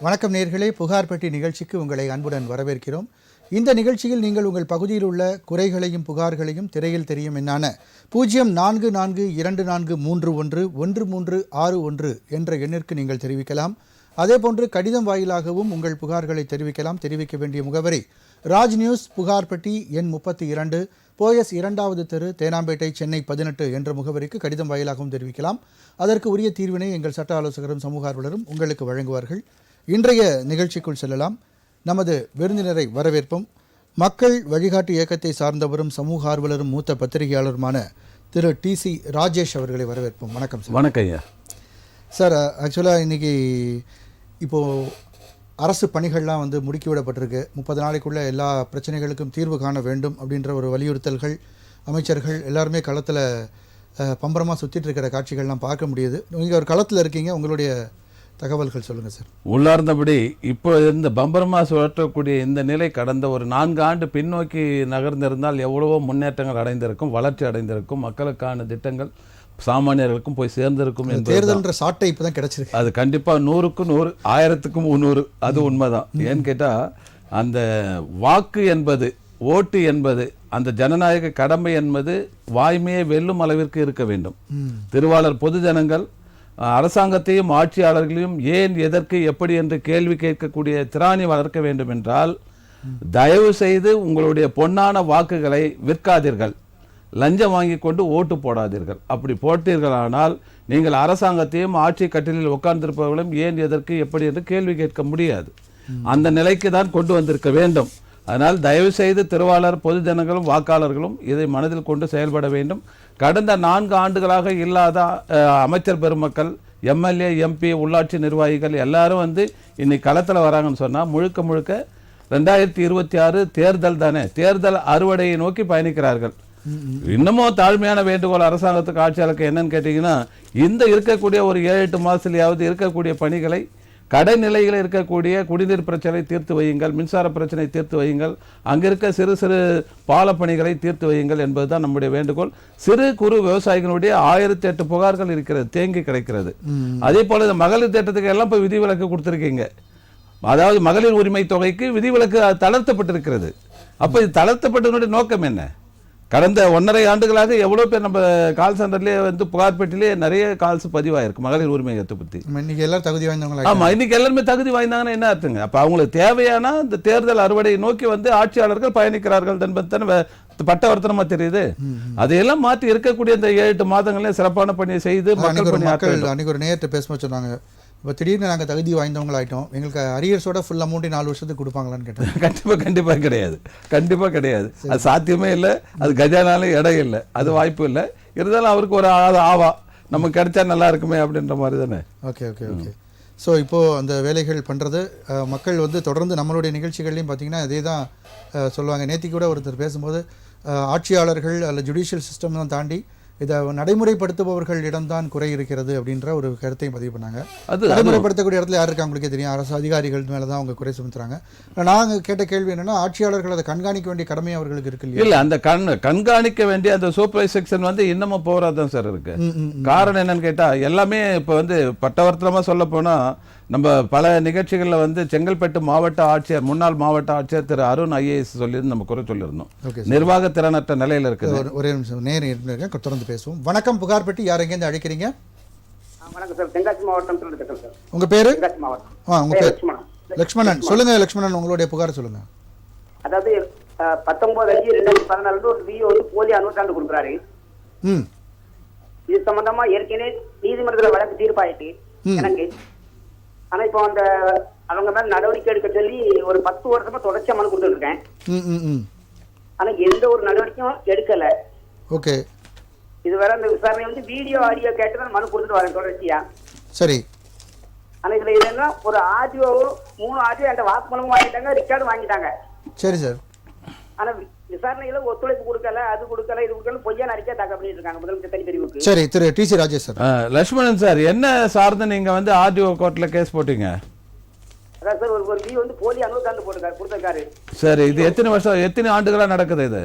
வணக்கம் நேயர்களே, புகார் பெட்டி நிகழ்ச்சிக்கு உங்களை அன்புடன் வரவேற்கிறோம். இந்த நிகழ்ச்சியில் நீங்கள் உங்கள் பகுதியில் உள்ள குறைகளையும் புகார்களையும் திரையில் தெரியும் என்னான 0442431163 என்ற எண்ணிற்கு நீங்கள் தெரிவிக்கலாம். அதேபோன்று கடிதம் வாயிலாகவும் உங்கள் புகார்களை தெரிவிக்கலாம். தெரிவிக்க வேண்டிய முகவரி ராஜ் நியூஸ் புகார் பெட்டி எண் 32 போயஸ் 2வது தெரு, தேனாம்பேட்டை, சென்னை 18 என்ற முகவரிக்கு கடிதம் வாயிலாகவும் தெரிவிக்கலாம். அதற்கு உரிய தீர்வினை எங்கள் சட்ட ஆலோசகரும் சமூக ஆர்வலரும் உங்களுக்கு வழங்குவார்கள். இன்றைய நிகழ்ச்சிக்குள் செல்லலாம். நமது விருந்தினரை வரவேற்போம். மக்கள் வழிகாட்டு இயக்கத்தை சார்ந்தவரும் சமூக ஆர்வலரும் மூத்த பத்திரிகையாளருமான திரு TC ராஜேஷ் அவர்களை வரவேற்போம். வணக்கம் சார். வணக்கம் ஐயா. சார், ஆக்சுவலாக இன்றைக்கி இப்போது அரசு பணிகள்லாம் முடுக்கிவிடப்பட்டிருக்கு. 30 நாளைக்குள்ளே எல்லா பிரச்சனைகளுக்கும் தீர்வு காண வேண்டும் அப்படின்ற ஒரு வலியுறுத்தல்கள் அமைச்சர்கள் எல்லாருமே களத்தில் பம்பரமாக சுற்றிட்டு இருக்கிற காட்சிகள்லாம் பார்க்க முடியுது. நீங்கள் ஒரு களத்தில் இருக்கீங்க, உங்களுடைய தகவல்கள் சொல்லுங்கள் சார். உள்ளார்ந்தபடி இப்போ இந்த பம்பரமாக சுழற்றக்கூடிய இந்த நிலை கடந்த ஒரு 4 ஆண்டு பின்னோக்கி நகர்ந்திருந்தால் எவ்வளவோ முன்னேற்றங்கள் அடைந்திருக்கும், வளர்ச்சி அடைந்திருக்கும், மக்களுக்கான திட்டங்கள் சாமானியர்களுக்கும் போய் சேர்ந்திருக்கும். தேர்தல்ன்ற சாட்டை இப்போ தான் கிடைச்சிருக்கு. அது கண்டிப்பாக 100க்கு 100, 1000க்கு 300, அது உண்மைதான். ஏன்னு கேட்டால் அந்த வாக்கு என்பது, ஓட்டு என்பது, அந்த ஜனநாயக கடமை என்பது வாய்மையை வெல்லும் அளவிற்கு இருக்க வேண்டும். திருவாளர் பொதுஜனங்கள் அரசாங்கத்தையும் ஆட்சியாளர்களையும் ஏன், எதற்கு, எப்படி என்று கேள்வி கேட்கக்கூடிய திராணி வளர்க்க வேண்டும் என்றால் தயவு செய்து உங்களுடைய பொன்னான வாக்குகளை விற்காதீர்கள், லஞ்சம் வாங்கி கொண்டு ஓட்டு போடாதீர்கள். அப்படி போட்டீர்களானால் நீங்கள் அரசாங்கத்தையும் ஆட்சி கட்டிலில் உட்கார்ந்திருப்பவர்களும் ஏன், எதற்கு, எப்படி என்று கேள்வி கேட்க முடியாது. அந்த நிலைக்கு தான் கொண்டு வந்திருக்க வேண்டும். அதனால் தயவு செய்து திருவாளர் பொதுஜனங்களும் வாக்காளர்களும் இதை மனதில் கொண்டு செயல்பட வேண்டும். கடந்த 4 ஆண்டுகளாக இல்லாத அமைச்சர் பெருமக்கள், MLA, MP, உள்ளாட்சி நிர்வாகிகள் எல்லாரும் இன்னைக்கு களத்தில் வராங்கன்னு சொன்னால் முழுக்க முழுக்க 2026 தேர்தல் தானே, தேர்தல் அறுவடையை நோக்கி பயணிக்கிறார்கள். இன்னமும் தாழ்மையான வேண்டுகோள் அரசாங்கத்துக்கு, ஆட்சியாளருக்கு என்னன்னு கேட்டீங்கன்னா, இந்த இருக்கக்கூடிய ஒரு 7-8 மாதத்துலையாவது இருக்கக்கூடிய பணிகளை, கடைநிலையில் இருக்கக்கூடிய குடிநீர் பிரச்சனை தீர்த்து வையுங்கள், மின்சார பிரச்சனை தீர்த்து வையுங்கள், அங்கே இருக்க சிறு சிறு பால பணிகளை தீர்த்து வையுங்கள் என்பதுதான் நம்முடைய வேண்டுகோள். சிறு குறு விவசாயிகளுடைய 1008 புகார்கள் இருக்கிறது, தேங்கி கிடைக்கிறது. அதே போல இந்த மகளிர் திட்டத்துக்கு எல்லாம் இப்போ விதிவிலக்கு கொடுத்துருக்கீங்க. அதாவது மகளிர் உரிமை தொகைக்கு விதிவிலக்கு தளர்த்தப்பட்டிருக்கிறது. அப்போ இது தளர்த்தப்பட்டதனுடைய நோக்கம் என்ன? கடந்த 1.5 ஆண்டுகளாக எவ்வளோ பேர் நம்ம கால் சென்டர்லேயே புகார் பெட்டிலே நிறைய கால்ஸ் பதிவாயிருக்கு மகளிர் உரிமையத்தை பற்றி. இன்னைக்கு எல்லாரும் தகுதி வாய்ந்தவங்களா? ஆமாம், இன்னைக்கு எல்லாருமே தகுதி வாய்ந்தாங்கன்னா என்ன அர்த்தங்க? அப்போ அவங்களுக்கு தேவையான இந்த தேர்தல் அறுவடையை நோக்கி ஆட்சியாளர்கள் பயணிக்கிறார்கள் என்பது தானே பட்டவர்த்தனமா தெரியுது. அதையெல்லாம் மாற்றி இருக்கக்கூடிய இந்த 7-8 மாதங்களே சிறப்பான பணியை செய்து மக்கள் அன்னைக்கு ஒரு நேரத்தை பேசும்போது சொன்னாங்க, இப்போ திடீர்னு நாங்கள் தகுதி வாய்ந்தவங்களாயிட்டோம், எங்களுக்கு அரியர்ஸோட ஃபுல் அமௌண்ட் 4 வருஷத்துக்கு கொடுப்பாங்களான்னு கேட்டேன். கண்டிப்பாக கிடையாது, கண்டிப்பாக கிடையாது. அது சாத்தியமே இல்லை, அது கஜானாலும் இடம் இல்லை, அது வாய்ப்பு இல்லை. இருந்தாலும் அவருக்கு ஒரு ஆவா, நமக்கு கிடைச்சா நல்லா இருக்குமே அப்படின்ற மாதிரி தானே. Okay okay okay. ஸோ இப்போது அந்த வேலைகள் பண்ணுறது மக்கள் தொடர்ந்து நம்மளுடைய நிகழ்ச்சிகள்லையும் பார்த்திங்கன்னா அதே தான் சொல்லுவாங்க. நேற்று கூட ஒருத்தர் பேசும்போது ஆட்சியாளர்கள் அல்ல ஜுடிஷியல் சிஸ்டம் தான் தாண்டி இதை நடைமுறைப்படுத்துபவர்களிடம்தான் குறை இருக்கிறது அப்படின்ற ஒரு கருத்தையும் பதிவு பண்ணாங்க. அது நடைமுறைப்படுத்தக்கூடிய இடத்துல யார் இருக்கா உங்களுக்கே தெரியும், அரசு அதிகாரிகள் மேலே தான் அவங்க குறை சுமத்துறாங்க. நாங்கள் கேட்ட கேள்வி என்னென்னா, ஆட்சியாளர்கள் அதை கண்காணிக்க வேண்டிய கடமை அவர்களுக்கு இருக்கு இல்லையா? இல்லை, அந்த கண்காணிக்க வேண்டிய அந்த சூப்பர்வைஸ் செக்ஷன் இன்னமும் போராதான் சார் இருக்கு. காரணம் என்னன்னு கேட்டால், எல்லாமே இப்போ பட்டவர்த்தனமாக சொல்ல போனால் நம்ம பல நிகழ்ச்சிகளில் செங்கல்பட்டு மாவட்ட ஆட்சியர், முன்னாள் மாவட்ட ஆட்சியர் திரு அருண் IAS சொல்லியிருந்து நம்ம குறை சொல்லியிருந்தோம். நிர்வாக திறனற்ற நிலையில் இருக்குது. ஒரே நிமிஷம் நேரம் தொடர்ந்து பேசுவோம். வணக்கம், புகார் பெட்டி, யார் எங்கேருந்து அழைக்கிறீங்க? வணக்கம் சார், தென்காசி மாவட்டம் சார். உங்க பேரு? தென்காசி மாவட்டம். உங்க பேர் லக்ஷ்மணன். சொல்லுங்க லக்ஷ்மணன், உங்களுடைய புகார் சொல்லுங்க. அதாவது 19/5/2014 ஒரு VO போலி அனுமதி கொடுக்குறாரு. இது சம்பந்தமா ஏற்கனவே நீதிமன்றத்தில் வழக்கு தீர்ப்பாயிட்டு எனக்கு. ஆனா இப்போ அவங்க மேல நடவடிக்கை எடுக்க சொல்லி ஒரு 10 வருஷமா தொடர்ச்சியா மனு கொடுத்துட்டு இருக்கேன். ஆனா எந்த ஒரு நடவடிக்கையும் எடுக்கல. ஓகே. இதுவரை அந்த விசாரணை வீடியோ ஆடியோ கேட்டுதான் மனு கொடுத்துட்டு வரேன் தொடர்ச்சியா. சரி. ஆனா இதுல என்னன்னா, ஒரு ஆடியோ 3 ஆடியோ அந்த வாக்குமூலமும் வாங்கிட்டாங்க, ரெக்கார்டு வாங்கிட்டாங்க. சரி சார். ஆனா விசாரணையில ஒத்துழைப்பு கொடுக்கல, அது கொடுக்கல, இது கொடுக்கல, பொய்யான அறிக்கை தாக்கல் பண்ணிட்டு இருக்காங்க முதலமைச்சர் தனிப்பிரிவுக்கு. சரி, திரு TC Rajesh sir. Lakshmanan sir, என்ன சார்ந்து நீங்க RDO கோர்ட்ல கேஸ் போட்டீங்க? அதான் சார், ஒரு VO போலி அனுமதி கொடுத்திருக்காரு. சரி, இது எத்தனை ஆண்டுகளா நடக்குது? இது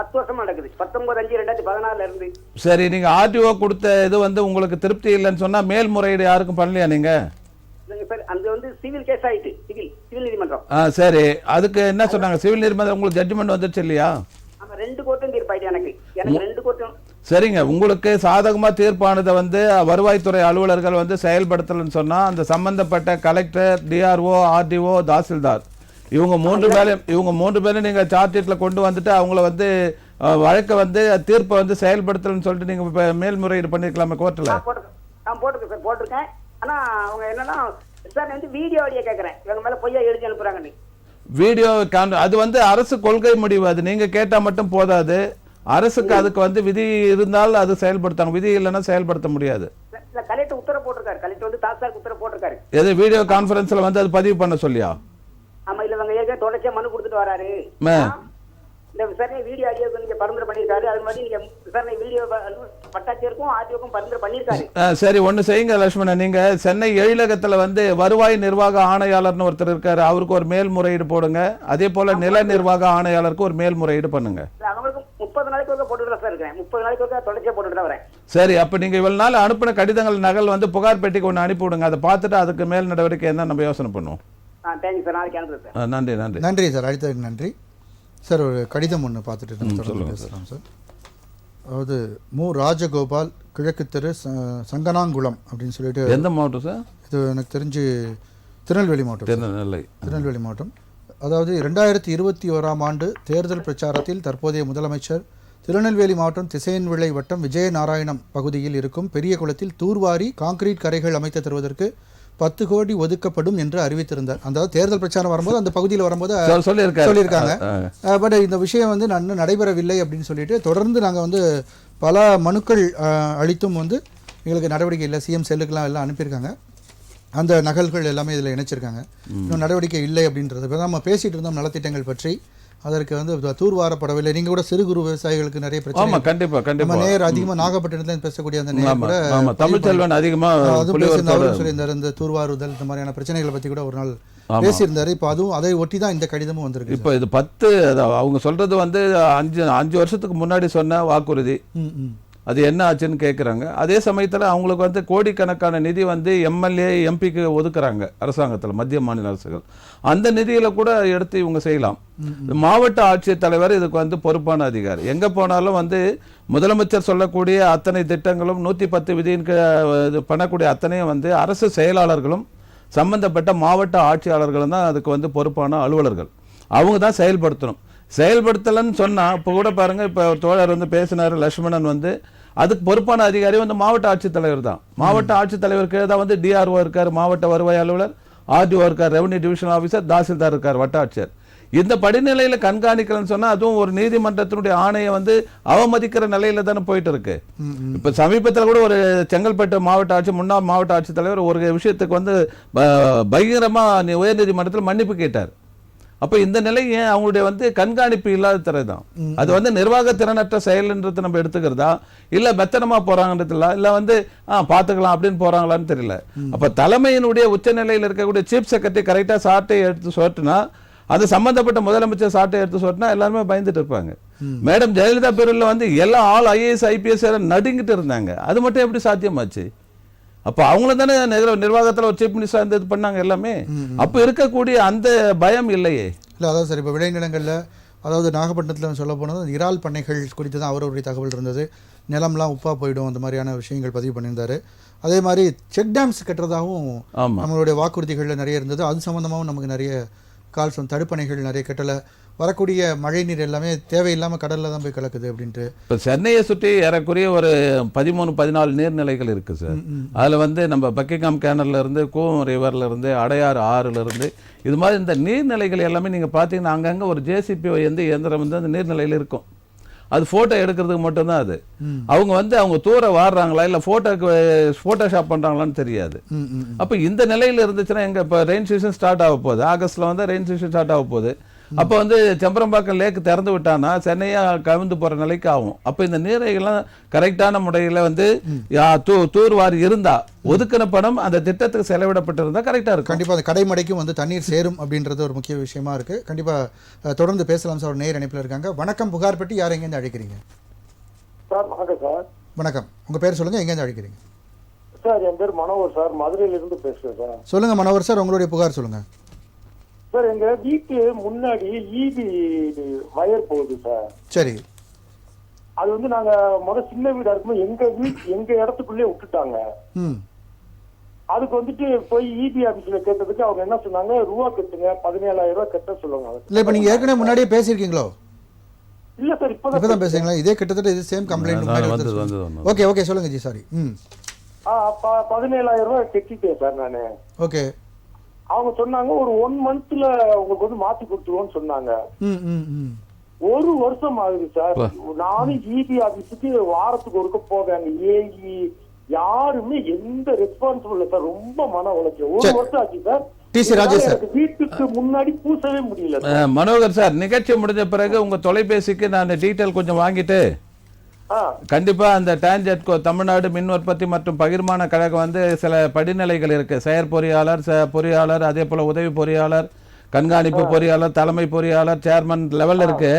10 வருஷமா நடக்குது. 19/5/2014 இருந்து. சரி, நீங்க RDO கொடுத்த இது உங்களுக்கு திருப்தி இல்லைன்னு சொன்னா மேல்முறையீடு யாருக்கும் பண்ணலையா நீங்க? சார் அந்த வந்து சிவில் கேஸ் ஆயிட்டு, சிவில் நீதிமன்றம். சரி, அதுக்கு என்ன சொன்னாங்க? சிவில் நீதிமன்றம் உங்களுக்கு ஜட்ஜ்மெண்ட் வந்துருச்சு இல்லையா? ஆமா, 2 கோர்ட்டும் தீர்ப்பாயிட்டு எனக்கு 2 கோர்ட்டும். சரிங்க, உங்களுக்கு சாதகமா தீர்ப்பானதை வந்து வருவாய்த்துறை அலுவலர்கள் வந்து செயல்படுத்தலன்னு சொன்னா அந்த சம்பந்தப்பட்ட கலெக்டர், டிஆர்ஓ, ஆர்டிஓ, தாசில்தார் இவங்க 3 பேரும் நீங்க சார்ஜ் ஷீட்ல கொண்டு வந்துட்டு அவங்கள வந்து வழக்க வந்து தீர்ப்பை வந்து செயல்படுத்தலன்னு சொல்லிட்டு நீங்க மேல்முறையீடு பண்ணிருக்கலாமே கோர்ட்ல? போட்டிருக்கேன் சார், போட்டிருக்கேன். ஆனா அவங்க என்னன்னா சார் வந்து வீடியோ கேட்கறேன், இவங்க மேல பொய்யா எழுதி அனுப்புறாங்கன்னு. வீடியோ அது வந்து அரசு கொள்கை முடிவு, அது நீங்க கேட்டா மட்டும் போதாது. அரசுக்கு அதுக்கு வந்து விதி இருந்தால் அது செயல்படுத்தாங்க, விதி இல்லைன்னா செயல்படுத்த முடியாது. கலெக்டர் உத்தரவு போட்டிருக்காரு, கலெக்டர் வந்து தாசில்தாருக்கு உத்தரவு போட்டிருக்காரு. எது வீடியோ கான்ஃபரன்ஸ்ல வந்து அது பதிவு பண்ண சொல்லியா? ஆமா, இல்ல இவங்க ஏற்கனவே தொடர்ச்சியா மனு கொடுத்துட்டு வராரு. இந்த விசாரணை வீடியோ ஆடியோக்கு நீங்க பரிந்துரை பண்ணிருக்காரு. அது மாதிரி நீங்க விசாரணை வீடியோ வட்டாட்சியருக்கும் ஆர்டிஓக்கும் பரிந்துரை பண்ணிருக்காரு. சரி, ஒண்ணு செய்யுங்க லட்சுமணன், நீங்க சென்னை எழிலகத்துல வந்து வருவாய் நிர்வாக ஆணையாளர்னு ஒருத்தர் இருக்காரு, அவருக்கு ஒரு மேல்முறையீடு போடுங்க. அதே போல நில நிர்வாக ஆணையாளருக்கு ஒரு மேல்முறையீடு பண்ணுங்க. அவங்களுக்கு 30 நாளைக்கு ஒருக்கா போட்டுட்டு தான் இருக்கேன், 30 நாளைக்கு ஒருக்கா தொடர்ச்சியா போட்டுட்டு தான் வரேன். சரி, அப்ப நீங்க இவ்வளவு நாள் அனுப்பின கடிதங்கள் நகல் வந்து புகார் பெட்டிக்கு ஒன்று அனுப்பி விடுங்க. அதை பார்த்துட்டு அதுக்கு மேல் நடவடிக்கை என்ன நம்ம யோசனை பண்ணுவோம். தேங்க்யூ சார், நாளைக்கு அனுப்புறேன் சார். நன்றி நன்றி நன்றி சார், அழைத்ததுக்கு நன்றி சார். ஒரு கடிதம் ஒன்று பார்த்துட்டு நம்ம பேசலாம் சார். அதாவது மு ராஜகோபால், கிழக்கு தெரு, சங்கனாங்குளம் அப்படின்னு சொல்லிட்டு. எந்த மாவட்டம் சார் இது? எனக்கு தெரிஞ்சு திருநெல்வேலி மாவட்டம். திருநெல்வேலி மாவட்டம். அதாவது 2021ஆம் ஆண்டு தேர்தல் பிரச்சாரத்தில் தற்போதைய முதலமைச்சர் திருநெல்வேலி மாவட்டம் திசையன்விளை வட்டம் விஜயநாராயணம் பகுதியில் இருக்கும் பெரிய குளத்தில் தூர்வாரி கான்கிரீட் கரைகள் அமைத்து தருவதற்கு 10 கோடி ஒதுக்கப்படும் என்று அறிவித்திருந்தார். அதாவது தேர்தல் பிரச்சாரம் வரும்போது அந்த பகுதியில் வரும்போது சொல்லியிருக்காங்க. பட் இந்த விஷயம் வந்து இன்னும் நடைபெறவில்லை அப்படின்னு சொல்லிட்டு தொடர்ந்து நாங்கள் வந்து பல மனுக்கள் அளித்தும் வந்து எங்களுக்கு நடவடிக்கை இல்லை. சிஎம் செல்லுக்கெல்லாம் எல்லாம் அனுப்பியிருக்காங்க, அந்த நகல்கள் எல்லாமே இதில் இணைச்சிருக்காங்க. இன்னும் நடவடிக்கை இல்லை அப்படின்றது. இப்போ நம்ம பேசிகிட்டு இருந்தோம் நலத்திட்டங்கள் பற்றி, அதற்கு வந்து தூர்வாரப்படவில்லை. நீங்க கூட சிறு குறு விவசாயிகளுக்கு நிறைய பிரச்சனை. கண்டிப்பா நேர் அதிகமா நாகப்பட்டினத்துல பேசக்கூடிய அந்த நேர் கூட தமிழ்ச்செல்வன் அதிகமா சொல்லியிருந்தார். இந்த தூர்வாருதல் இந்த மாதிரியான பிரச்சனைகளை பத்தி கூட ஒரு நாள் பேசியிருந்தாரு. இப்போ அதுவும் அதை ஒட்டி தான் இந்த கடிதமும் வந்திருக்கு. இப்போ இது 10 அவங்க சொல்றது வந்து 5 வருஷத்துக்கு முன்னாடி சொன்ன வாக்குறுதி, அது என்ன ஆச்சுன்னு கேட்குறாங்க. அதே சமயத்தில் அவங்களுக்கு வந்து கோடிக்கணக்கான நிதி வந்து எம்எல்ஏ, எம்பிக்கு ஒதுக்குறாங்க அரசாங்கத்தில், மத்திய மாநில அரசுகள். அந்த நிதியில் கூட எடுத்து இவங்க செய்யலாம். மாவட்ட ஆட்சித்தலைவர் இதுக்கு வந்து பொறுப்பான அதிகாரி. எங்கே போனாலும் வந்து முதலமைச்சர் சொல்லக்கூடிய அத்தனை திட்டங்களும் 110 விதியின் பண்ணக்கூடிய அத்தனையும் வந்து அரசு செயலாளர்களும் சம்பந்தப்பட்ட மாவட்ட ஆட்சியாளர்களும் தான் அதுக்கு வந்து பொறுப்பான அலுவலர்கள். அவங்க தான் செயல்படுத்தணும். செயல்படுத்தலன்னு சொன்னால் இப்போ கூட பாருங்கள், இப்போ தோழர் வந்து பேசினார் லட்சுமணன், வந்து அதுக்கு பொறுப்பான அதிகாரி வந்து மாவட்ட ஆட்சித்தலைவர் தான். மாவட்ட ஆட்சித்தலைவருக்கு தான் வந்து டிஆர்ஓ இருக்கார், மாவட்ட வருவாய் அலுவலர், ஆர்டிஓ இருக்கார், ரெவன்யூ டிவிஷனல் ஆஃபீஸர், தாசில்தார் இருக்கார், வட்டாட்சியர். இந்த படிநிலையில் கண்காணிக்கலன்னு சொன்னால் அதுவும் ஒரு நீதிமன்றத்தினுடைய ஆணையை வந்து அவமதிக்கிற நிலையில தானே போயிட்டு இருக்கு. இப்போ சமீபத்தில் கூட ஒரு செங்கல்பட்டு மாவட்ட ஆட்சி முன்னாள் மாவட்ட ஆட்சித்தலைவர் ஒரு விஷயத்துக்கு வந்து பகிரமாக உயர்நீதிமன்றத்தில் மன்னிப்பு கேட்டார். அப்போ இந்த நிலை ஏன் அவங்களுடைய வந்து கண்காணிப்பு இல்லாத திறதான். அது வந்து நிர்வாக திறனற்ற செயல்ன்றது நம்ம எடுத்துக்கிறதா, இல்லை மெத்தனமா போறாங்கன்றதுல, இல்லை வந்து பார்த்துக்கலாம் அப்படின்னு போறாங்களான்னு தெரியல. அப்போ தலைமையினுடைய உச்சநிலையில் இருக்கக்கூடிய சீஃப் செக்ரட்டரி கரெக்டாக சாட்டை எடுத்து சொட்டுனா, அது சம்பந்தப்பட்ட முதலமைச்சர் சாட்டை எடுத்து சொட்டினா எல்லாருமே பயந்துட்டு இருப்பாங்க. மேடம் ஜெயலலிதா பேரில் வந்து எல்லா ஆல் ஐஏஎஸ் ஐபிஎஸ் நடுங்கிட்டு இருந்தாங்க. அது மட்டும் எப்படி சாத்தியமாச்சு? அப்போ அவங்கள தானே நிர்வாகத்தில் ஒரு சீஃப் மினிஸ்டர் இந்த இது பண்ணாங்க எல்லாமே. அப்போ இருக்கக்கூடிய அந்த பயம் இல்லையே. இல்லை அதாவது சார், இப்போ விளைநிலங்களில், அதாவது நாகப்பட்டினத்தில் சொல்ல போனது இறால் பண்ணைகள் குறித்து தான் அவருடைய தகவல் இருந்தது. நிலம்லாம் உப்பா போயிடும், அந்த மாதிரியான விஷயங்கள் பதிவு பண்ணியிருந்தாரு. அதே மாதிரி செக் டேம்ஸ் கட்டுறதாகவும் நம்மளுடைய வாக்குறுதிகளில் நிறைய இருந்தது. அது சம்மந்தமாகவும் நமக்கு நிறைய கால்ஸ், தடுப்பணைகள் நிறைய கட்டலை, வரக்கூடிய மழை நீர் எல்லாமே தேவையில்லாமல் கடலில் தான் போய் கலக்குது அப்படின்ட்டு. இப்போ சென்னையை சுற்றி ஏறக்குறைய ஒரு 13-14 நீர்நிலைகள் இருக்குது சார். அதில் வந்து நம்ம பக்கிங்ஹாம் கேனல்ல இருந்து, கூவம் ரிவர்ல இருந்து, அடையாறு ஆறுல இருந்து, இது மாதிரி இந்த நீர்நிலைகள் எல்லாமே நீங்கள் பார்த்தீங்கன்னா அங்கங்கே ஒரு ஜேசிபி வந்து இயந்திரம் வந்து அந்த நீர்நிலையில் இருக்கும். அது ஃபோட்டோ எடுக்கிறதுக்கு மட்டும்தான் அது. அவங்க வந்து அவங்க தூர வாடுறாங்களா இல்லை ஃபோட்டோஷாப் பண்ணுறாங்களான்னு தெரியாது. அப்போ இந்த நிலையில் இருந்துச்சுன்னா எங்கே இப்போ ரெயின் சீசன் ஸ்டார்ட் ஆக போகுது, ஆகஸ்ட்டில் வந்து ரெயின் சீசன் ஸ்டார்ட் ஆக போகுது. அப்போ வந்து செம்பரம்பாக்கம் லேக் திறந்து விட்டான்னா சென்னையா கவிழ்ந்து போகிற நிலைக்கு ஆகும். அப்போ இந்த நீரைகள்லாம் கரெக்டான முறையில் வந்து தூர்வாரி இருந்தா, ஒதுக்கின பணம் அந்த திட்டத்துக்கு செலவிடப்பட்டிருந்தா கரெக்டாக இருக்கும். கண்டிப்பாக அந்த கடைமடைக்கும் வந்து தண்ணீர் சேரும் அப்படின்றது ஒரு முக்கிய விஷயமா இருக்கு. கண்டிப்பாக தொடர்ந்து பேசலாம் சார். நேர் இணைப்பில் இருக்காங்க. வணக்கம், புகார் பெட்டி, யார் எங்கேருந்து அழைக்கிறீங்க? சார் வணக்கம் சார். வணக்கம், உங்கள் பேர் சொல்லுங்கள், எங்கேருந்து அழைக்கிறீங்க? சார் என் பேர் மனோகர் சார், மதுரையில இருந்து பேசுறேன் சார். சொல்லுங்க மனோகர் சார், உங்களுடைய புகார் சொல்லுங்க. சார் எங்க வீட்டு முன்னாடி ஈபி வயர் போகுது சார். சரி. அது வந்து நாங்க சின்ன வீடா இருக்கும்போது எங்க இடத்துக்குள்ளே விட்டுட்டாங்க. அதுக்கு வந்துட்டு போய் இபி ஆபீஸ்ல கேட்டதுக்கு அவங்க என்ன சொன்னாங்க, ரூபா கட்டுங்க, 17,000 ரூபாய் கட்ட சொல்லுவாங்க. இல்ல இப்ப நீங்க ஏற்கனவே முன்னாடியே பேசிருக்கீங்களோ? இல்ல சார், இப்பதான் பேசுறீங்களா? இதே கிட்டத்தட்ட இது சேம் கம்ப்ளைண்ட். ஓகே ஓகே சொல்லுங்க ஜி. சாரி. 17,000 ரூபாய் கட்டிட்டேன் சார் நானு. ஓகே. அவங்க சொன்னாங்க ஒரு 1 மந்த்ல உங்களுக்கு வந்து மாத்தி கொடுத்துருவோம்னு சொன்னாங்க. ஒரு வருஷம் ஆகுது சார். நானும் இபி ஆபீஸுக்கு வாரத்துக்கு ஒருக்க போவேன். ஏஇ யாருமே எந்த ரெஸ்பான்சிபிள் இல்ல சார். ரொம்ப மன உளைச்சல். ஒரு வருஷம் ஆச்சு சார். டிசி ராஜேஷ் சார், வீட்டுக்கு முன்னாடி பூசவே முடியல. மனோகர் சார், நிகழ்ச்சி முடிஞ்ச பிறகு உங்க தொலைபேசிக்கு நான் டீட்டெயில் கொஞ்சம் வாங்கிட்டு கண்டிப்பா அந்த டான்ஜெட்கோ தமிழ்நாடு மின் உற்பத்தி மற்றும் பகிர்மான கழகம் வந்து சில படிநிலைகள் இருக்கு. செயற் பொறியாளர், பொறியாளர், அதே போல உதவி பொறியாளர், கண்காணிப்பு பொறியாளர், தலைமை பொறியாளர், சேர்மன் லெவல் இருக்கு.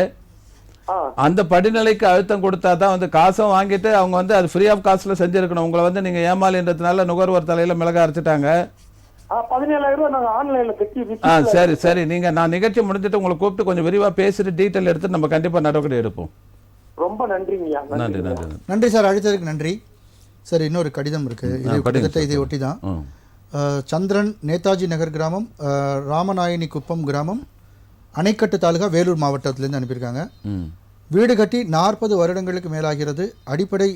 அந்த படிநிலைக்கு அழுத்தம் கொடுத்தா தான் வந்து காசும் வாங்கிட்டு அவங்க வந்து அது ஃப்ரீ ஆஃப் காஸ்ட்ல செஞ்சிருக்கணும். உங்களை வந்து நீங்க ஏமாலின்றதுனால நுகர்வோர் தலையில மிளகா அரைச்சிட்டாங்க. 17,000 ரூபாய் நாங்க ஆன்லைன்ல கட்டி. சரி சரி, நீங்க நான் நிகழ்ச்சி முடிஞ்சிட்டு உங்களை கூப்பிட்டு கொஞ்சம் விரிவா பேசிட்டு டீட்டெயில் எடுத்து நம்ம கண்டிப்பா நடவடிக்கை எடுப்போம். ரொம்ப நன்றிங்கய்யா. நன்றி நன்றி நன்றி சார், அழைத்ததுக்கு நன்றி. சார் இன்னொரு கடிதம் இருக்கு, இதை ஒட்டி தான். சந்திரன், நேதாஜி நகர் கிராமம், ராமநாயணி குப்பம் கிராமம், அணைக்கட்டு தாலுகா, வேலூர் மாவட்டத்திலேருந்து அனுப்பியிருக்காங்க. வீடு கட்டி 40 வருடங்களுக்கு மேலாகிறது. அடிப்படை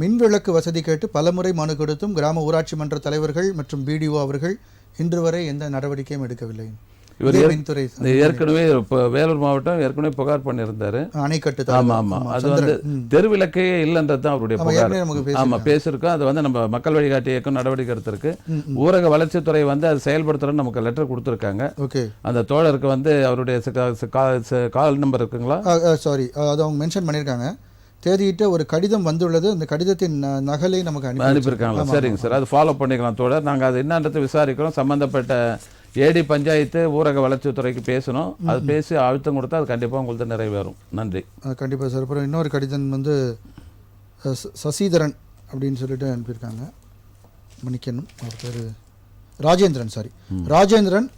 மின்விளக்கு வசதி கேட்டு பலமுறை மனு கொடுத்தும் கிராம ஊராட்சி மன்ற தலைவர்கள் மற்றும் பிடிஓ அவர்கள் இன்று வரை எந்த நடவடிக்கையும் எடுக்கவில்லை. இவர் ஏற்கனவே வேலூர் மாவட்டம் ஏற்கனவே புகார் பண்ணியிருந்தாரு. அணைக்கட்டு. ஆமா ஆமா, அது வந்து தெருவிளக்கே இல்லைன்றது தான் அவருடைய புகார். ஆமா பேசியிருக்கோம். அது வந்து நம்ம மக்கள் வழிகாட்டி இயக்கம் நடவடிக்கை எடுத்திருக்கு. ஊரக வளர்ச்சித்துறை வந்து அது செயல்படுத்துறோம் நமக்கு லெட்டர் கொடுத்துருக்காங்க. அந்த தோழருக்கு வந்து அவருடைய கால் நம்பர் இருக்குங்களா? சாரி, அது அவங்க மென்ஷன் பண்ணியிருக்காங்க. தேதியிட்ட ஒரு கடிதம் வந்துள்ளது. அந்த கடிதத்தின் நகலை நமக்கு அனுப்பியிருக்காங்களா? சரிங்க சார், அது ஃபாலோ பண்ணிக்கலாம் தோழர். நாங்கள் அது என்னன்றது விசாரிக்கிறோம். சம்பந்தப்பட்ட ஏடி பஞ்சாயத்து ஊரக வளர்ச்சித்துறைக்கு பேசணும். அது பேசி அழுத்தம் கொடுத்தா அது கண்டிப்பாக உங்களுக்கு நிறைவேறும். நன்றி. கண்டிப்பாக சார். அப்புறம் இன்னொரு கடிதம் வந்து சசிதரன் அப்படின்னு சொல்லிட்டு அனுப்பியிருக்காங்க. மன்னிக்கணும், அவர் பேர் ராஜேந்திரன். சாரி, ராஜேந்திரன்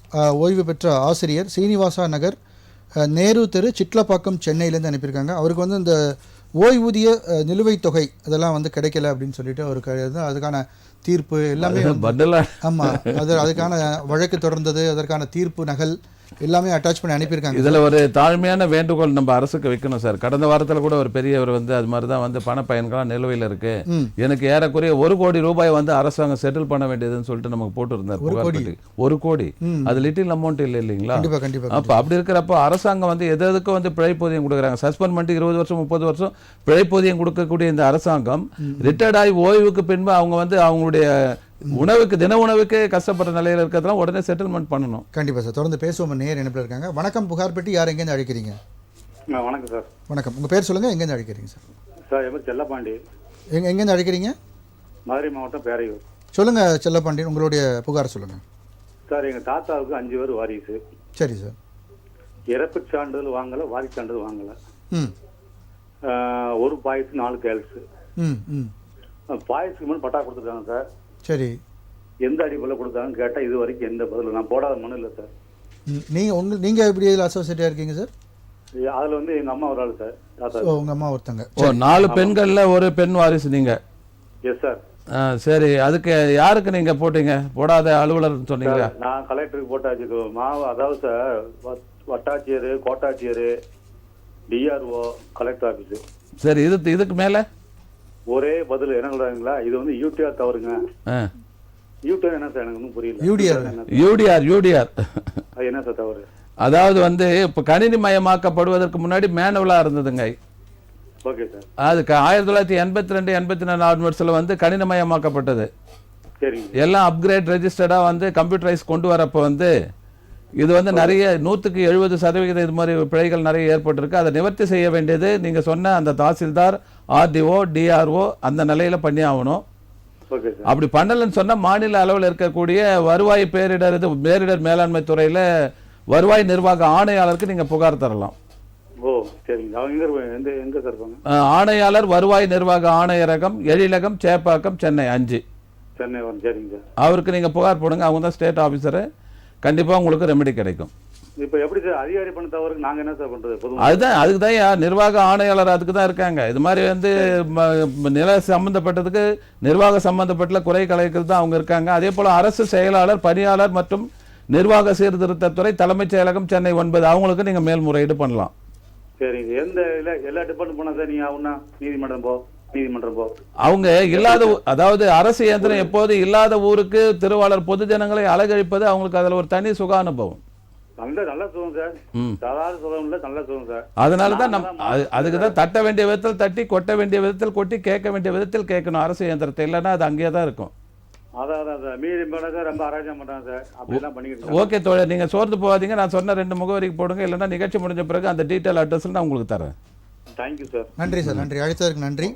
ஓய்வு பெற்ற ஆசிரியர், சீனிவாசா நகர், நேரு தெரு, சிட்லப்பாக்கம், சென்னையிலேருந்து அனுப்பியிருக்காங்க. அவருக்கு வந்து இந்த ஓய்வூதிய நிலுவைத் தொகை அதெல்லாம் வந்து கிடைக்கல அப்படின்னு சொல்லிட்டு அவருக்கு அதுக்கான தீர்ப்பு எல்லாமே ஆமாம், அதுக்கான வழக்கு தொடர்ந்தது, அதற்கான தீர்ப்பு நகல் எல்லாமே அட்டாச் பண்ணி அனுப்பியிருக்காங்க. இதில் ஒரு தாழ்மையான வேண்டுகோள் நம்ம அரசுக்கு வைக்கணும் சார். கடந்த வாரத்தில் கூட ஒரு பெரியவர் வந்து அது மாதிரி தான் வந்து பண பயன்களாம் நிலுவையில் இருக்கு, எனக்கு ஏறக்குறைய 1 கோடி ரூபாய் வந்து அரசாங்கம் செட்டில் பண்ண வேண்டியதுன்னு சொல்லிட்டு நமக்கு போட்டு இருந்தார். 1 கோடி அது லிட்டில் அமௌண்ட் இல்லை இல்லைங்களா? அப்போ அப்படி இருக்கிறப்போ அரசாங்கம் வந்து எதுக்கும் வந்து பிழைப்பூதியம் கொடுக்குறாங்க. சஸ்பெண்ட் பண்ணிட்டு 20 வருஷம் 30 வருஷம் பிழைப்பூதியம் கொடுக்கக்கூடிய இந்த அரசாங்கம் ரிட்டையர்ட் ஆகி ஓய்வுக்கு பின்பு அவங்க வந்து அவங்களுடைய உணவுக்கு தின உணவுக்கு கஷ்டப்படுற நிலையில் இருக்கிறதுலாம் உடனே செட்டில்மெண்ட் பண்ணணும். கண்டிப்பாக சார். தொடர்ந்து பேசுவோம். நேர் இணைப்பில் இருக்காங்க. வணக்கம், புகார் பெட்டி. யார் எங்கேருந்து அழைக்கிறீங்க? வணக்கம் சார். வணக்கம், உங்கள் பேர் சொல்லுங்கள், எங்கேருந்து அழைக்கிறீங்க சார்? சார் என் பேர் செல்லப்பாண்டி. எங்கேருந்து அழைக்கிறீங்க? மதுரை மாவட்டம் பேரையூர். சொல்லுங்கள் செல்லப்பாண்டி, உங்களுடைய புகார் சொல்லுங்கள். சார் எங்கள் தாத்தாவுக்கு 5 பேர் வாரிசு. சரி சார். இறப்பு சான்றிதழ் வாங்கலை, வாரிசு சான்றிதழ் வாங்கலை. ஒரு பாய்ஸு 4 கேர்ள்ஸு. பாய்ஸுக்கு முன்னாடி பட்டா கொடுத்துருக்காங்க சார். சரி, எந்த அடிப்படையில் கொடுத்தாங்கன்னு கேட்டால் இது வரைக்கும் எந்த பதில் நான் போடாத மனு இல்லை சார். நீங்கள் எப்படி இதில் அசோசியேட்டாக இருக்கீங்க சார்? அதில் வந்து எங்கள் அம்மா ஒரு ஆள் சார். தாத்தா உங்கள் அம்மா ஒருத்தங்க. 4 பெண்களில் ஒரு பெண் வாரிசு நீங்கள்? Yes sir. சரி, அதுக்கு யாருக்கு நீங்கள் போட்டீங்க? போடாத அலுவலர் சொன்னீங்களா? நான் கலெக்டருக்கு போட்டாச்சு. அதாவது சார் வட்டாட்சியர், கோட்டாட்சியர், டிஆர்ஓ, கலெக்டர் ஆஃபீஸு. சரி, இதுக்கு மேலே ஒரே பதில் என்ன சொல்றாங்களா, இது வந்து யூடிஆர் தவறுங்க. யூடிஆர் என்ன சார்? எனக்கு ஒன்றும் புரியல. யூடிஆர் அது என்ன சார் தவறு? அதாவது வந்து இப்போ கணினி மயமாக்கப்படுவதற்கு முன்னாடி மேனுவலா இருந்ததுங்க. Okay sir. அது 1982 84 வருஷத்துல வந்து கணினமயமாக்கப்பட்டது. சரி. எல்லாம் அப்கிரேட் ரெஜிஸ்டர்டா வந்து கம்ப்யூட்டரைஸ் கொண்டு வரப்போ வந்து இது வந்து நிறைய 100% இது மாதிரி பிழைகள் நிறைய ஏற்பட்டிருக்கு. அதை நிவர்த்தி செய்ய வேண்டியது நீங்க சொன்ன அந்த தாசில்தார், ஆர்டிஓ, டிஆர்ஓ அந்த நிலையில பண்ணி ஆகணும். அப்படி பண்ணலன்னு சொன்னா மாநில அளவில் இருக்கக்கூடிய வருவாய் பேரிடர் மேலாண்மை துறையில வருவாய் நிர்வாக ஆணையாளருக்கு நீங்க புகார் தரலாம். எங்க சார்? ஆணையாளர் வருவாய் நிர்வாக ஆணையரகம், எழிலகம், சேப்பாக்கம், சென்னை 5. சென்னை வந்து சரிங்க சார். அவருக்கு நீங்கள் புகார் போடுங்க, அவங்க தான் ஸ்டேட் ஆஃபீஸரு, கண்டிப்பாக உங்களுக்கு ரெமெடி கிடைக்கும். இப்போ எப்படி சார் அதிகாரி பண்ண தவறுக்கு நாங்கள் என்ன சார் பண்ணுறது? பொதுவாக அதுக்கு தான் நிர்வாக ஆணையாளர் அதுக்கு தான் இருக்காங்க. இது மாதிரி வந்து நில சம்பந்தப்பட்டதுக்கு நிர்வாக சம்பந்தப்பட்ட குறை கலைக்கிறது தான் அவங்க இருக்காங்க. அதே போல் அரசு செயலாளர், பணியாளர் மற்றும் நிர்வாக சீர்திருத்தத்துறை தலைமைச் செயலகம் சென்னை 9 அவங்களுக்கு நீங்கள் மேல்முறையீடு பண்ணலாம். சரிங்க. எந்த எல்லா டிபார்ட்மெண்ட் போனால் சார் நீங்கள் ஆகுனா நீதிமன்றம் போ. அவங்க இல்லாத, அதாவது அரசு இயந்திரம் எப்போது இல்லாத ஊருக்கு திருவாளர் பொது ஜனங்களை அலகழிப்பது அவங்களுக்கு அதுல ஒரு தனி சுக அனுபவம். நல்லா சுகம் சார். சாதாரண சுகம் இல்ல, நல்ல சுகம் சார். அதனாலதான் அதுக்கு தான் தட்ட வேண்டிய விதத்தில் தட்டி, கொட்ட வேண்டிய விதத்தில் கொட்டி, கேட்க வேண்டிய விதத்தில் கேட்கணும் அரசு இயந்திரத்தை. இல்லைன்னா அது அங்கேயே தான் இருக்கும். அதான் சார் மீறி சார் ரொம்ப அராஜகம் பண்றாங்க சார். அப்படிலாம் பண்ணிக்கிட்டு. ஓகே தோழர், நீங்க சோர்ந்து போகாதீங்க. நான் சொன்ன 2 முகவரிக்கு போடுங்க. இல்லைன்னா நிகழ்ச்சி முடிஞ்ச பிறகு அந்த டீட்டெயில் அட்ரஸ் நான் உங்களுக்கு தரேன். Thank you sir. நன்றி சார். நன்றி, அழைத்ததற்கு நன்றி.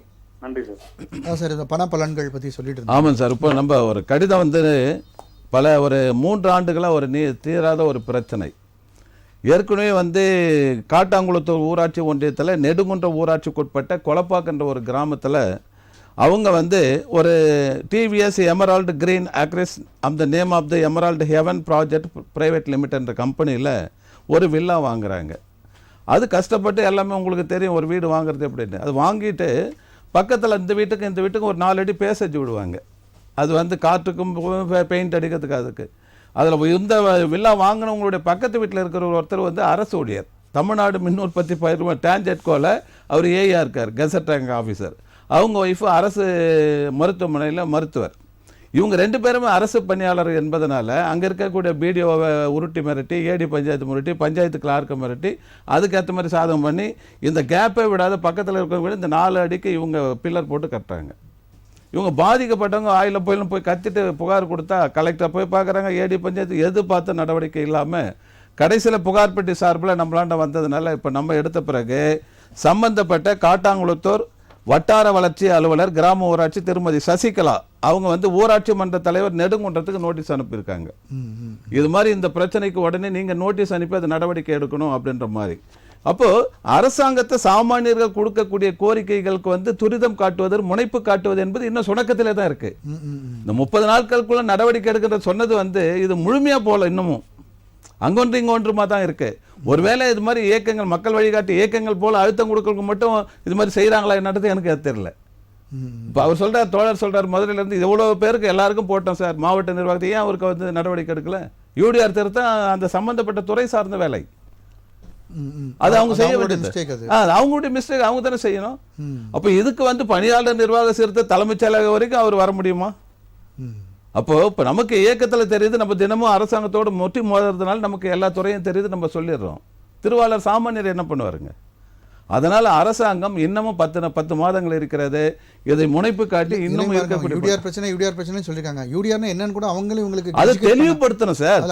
நன்றி சார். சார் இந்த பண பலன்கள் பற்றி சொல்லிட்டு இருந்தோம். ஆமாம் சார். இப்போ நம்ம ஒரு கடிதம் வந்து ஒரு 3 ஆண்டுகளாக ஒரு தீராத ஒரு பிரச்சனை. ஏற்கனவே வந்து காட்டாங்குளத்தூர் ஊராட்சி ஒன்றியத்தில் நெடுங்குன்ற ஊராட்சிக்குட்பட்ட கொலப்பாக்கன்ற ஒரு கிராமத்தில் அவங்க வந்து ஒரு டிவிஎஸ் எமரால்டு கிரீன் அக்ரிஸ் அந்த name of the emerald haven project private லிமிடெட்ன்ற கம்பெனியில் ஒரு வில்லா வாங்குறாங்க. அது கஷ்டப்பட்டு எல்லாமே உங்களுக்கு தெரியும் ஒரு வீடு வாங்குறது எப்படின்னு. அது வாங்கிட்டு பக்கத்தில் இந்த வீட்டுக்கும் ஒரு 4 அடி பேசேஜ் விடுவாங்க. அது வந்து காற்றுக்கும் பெயிண்ட் அடிக்கிறதுக்கு அதுக்கு. அதில் இந்த வில்லா வாங்கினவங்களுடைய பக்கத்து வீட்டில் இருக்கிற ஒருத்தர் வந்து அரசு ஊழியர், தமிழ்நாடு மின் உற்பத்தி பயிர் டான்ஜெட்கோவில் அவர் ஏஆர் இருக்கார், கெசட் ரேங்க் ஆஃபீஸர். அவங்க ஒய்ஃபு அரசு மருத்துவமனையில் மருத்துவர். இவங்க 2 பேருமே அரசு பணியாளர் என்பதனால அங்கே இருக்கக்கூடிய பிடிஓவை உருட்டி மிரட்டி, ஏடி பஞ்சாயத்து முரட்டி, பஞ்சாயத்து கிளார்க்கை மிரட்டி, அதுக்கேற்ற மாதிரி சாதகம் பண்ணி இந்த கேப்பை விடாத பக்கத்தில் இருக்கிறவங்க இந்த 4 அடிக்கு இவங்க பில்லர் போட்டு கட்டுறாங்க. இவங்க பாதிக்கப்பட்டவங்க ஆயில போய் கத்திட்டு புகார் கொடுத்தா கலெக்டர் போய் பார்க்குறாங்க, ஏடி பஞ்சாயத்து எது பார்த்து நடவடிக்கை இல்லாமல் கடைசியில் புகார் பெட்டி சார்பில் நம்மளாண்ட வந்ததுனால இப்போ நம்ம எடுத்த பிறகு சம்பந்தப்பட்ட காட்டாங்குளத்தூர் வட்டார வளர்ச்சி அலுவலர் கிராம ஊராட்சி திருமதி சசிகலா அவங்க வந்து ஊராட்சி மன்ற தலைவர் நெடுங்குன்றத்துக்கு நோட்டீஸ் அனுப்பியிருக்காங்க. இது மாதிரி இந்த பிரச்சனைக்கு உடனே நீங்கள் நோட்டீஸ் அனுப்பி அது நடவடிக்கை எடுக்கணும் அப்படின்ற மாதிரி. அப்போது அரசாங்கத்தை சாமானியர்கள் கொடுக்கக்கூடிய கோரிக்கைகளுக்கு வந்து துரிதம் காட்டுவது, முனைப்பு காட்டுவது என்பது இன்னும் சுணக்கத்திலே தான் இருக்குது. இந்த 30 நாட்களுக்குள்ள நடவடிக்கை எடுக்கிற சொன்னது வந்து இது முழுமையாக போல இன்னமும் அங்கொன்று இங்கொன்றுமா தான் இருக்குது. ஒருவேளை இது மாதிரி இயக்கங்கள், மக்கள் வழிகாட்டு இயக்கங்கள் போல அழுத்தம் கொடுக்கறதுக்கு மட்டும் இது மாதிரி செய்கிறாங்களா என்னது எனக்கு தெரியல. இப்போ அவர் சொல்கிறார், தோழர் சொல்கிறார், முதலிலேருந்து எவ்வளோ பேருக்கு எல்லாருக்கும் போட்டோம் சார் மாவட்ட நிர்வாகத்தை, ஏன் அவருக்கு வந்து நடவடிக்கை எடுக்கல? யூடிஆர் திருத்தம் அந்த சம்பந்தப்பட்ட துறை சார்ந்த வேலை, அது அவங்க செய்ய வேண்டியது. அவங்களுடைய மிஸ்டேக் அவங்க தானே செய்யணும். அப்போ இதுக்கு வந்து பணியாளர் நிர்வாக சீர்திருத்த தலைமைச் செயலகம் வரைக்கும் அவர் வர முடியுமா? அப்போ இப்போ நமக்கு இயக்கத்தில் தெரியுது, நம்ம தினமும் அரசாங்கத்தோடு மொட்டி மோதுறதுனால நமக்கு எல்லா துறையும் தெரியுது, நம்ம சொல்லிடுறோம். திருவாளர் சாமானியர் என்ன பண்ணுவாருங்க? அதனால அரசாங்கம் இன்னமும் 10 மாதங்கள் இருக்கிறது, இதை முனைப்பு காட்டி இன்னும் இருக்கக்கூடிய யூடிஆர் பிரச்சனை சொல்லிருக்காங்க. யூடிஆர்னா என்னன்னு கூட அவங்களும் உங்களுக்கு அதை தெளிவுபடுத்தணும் சார்.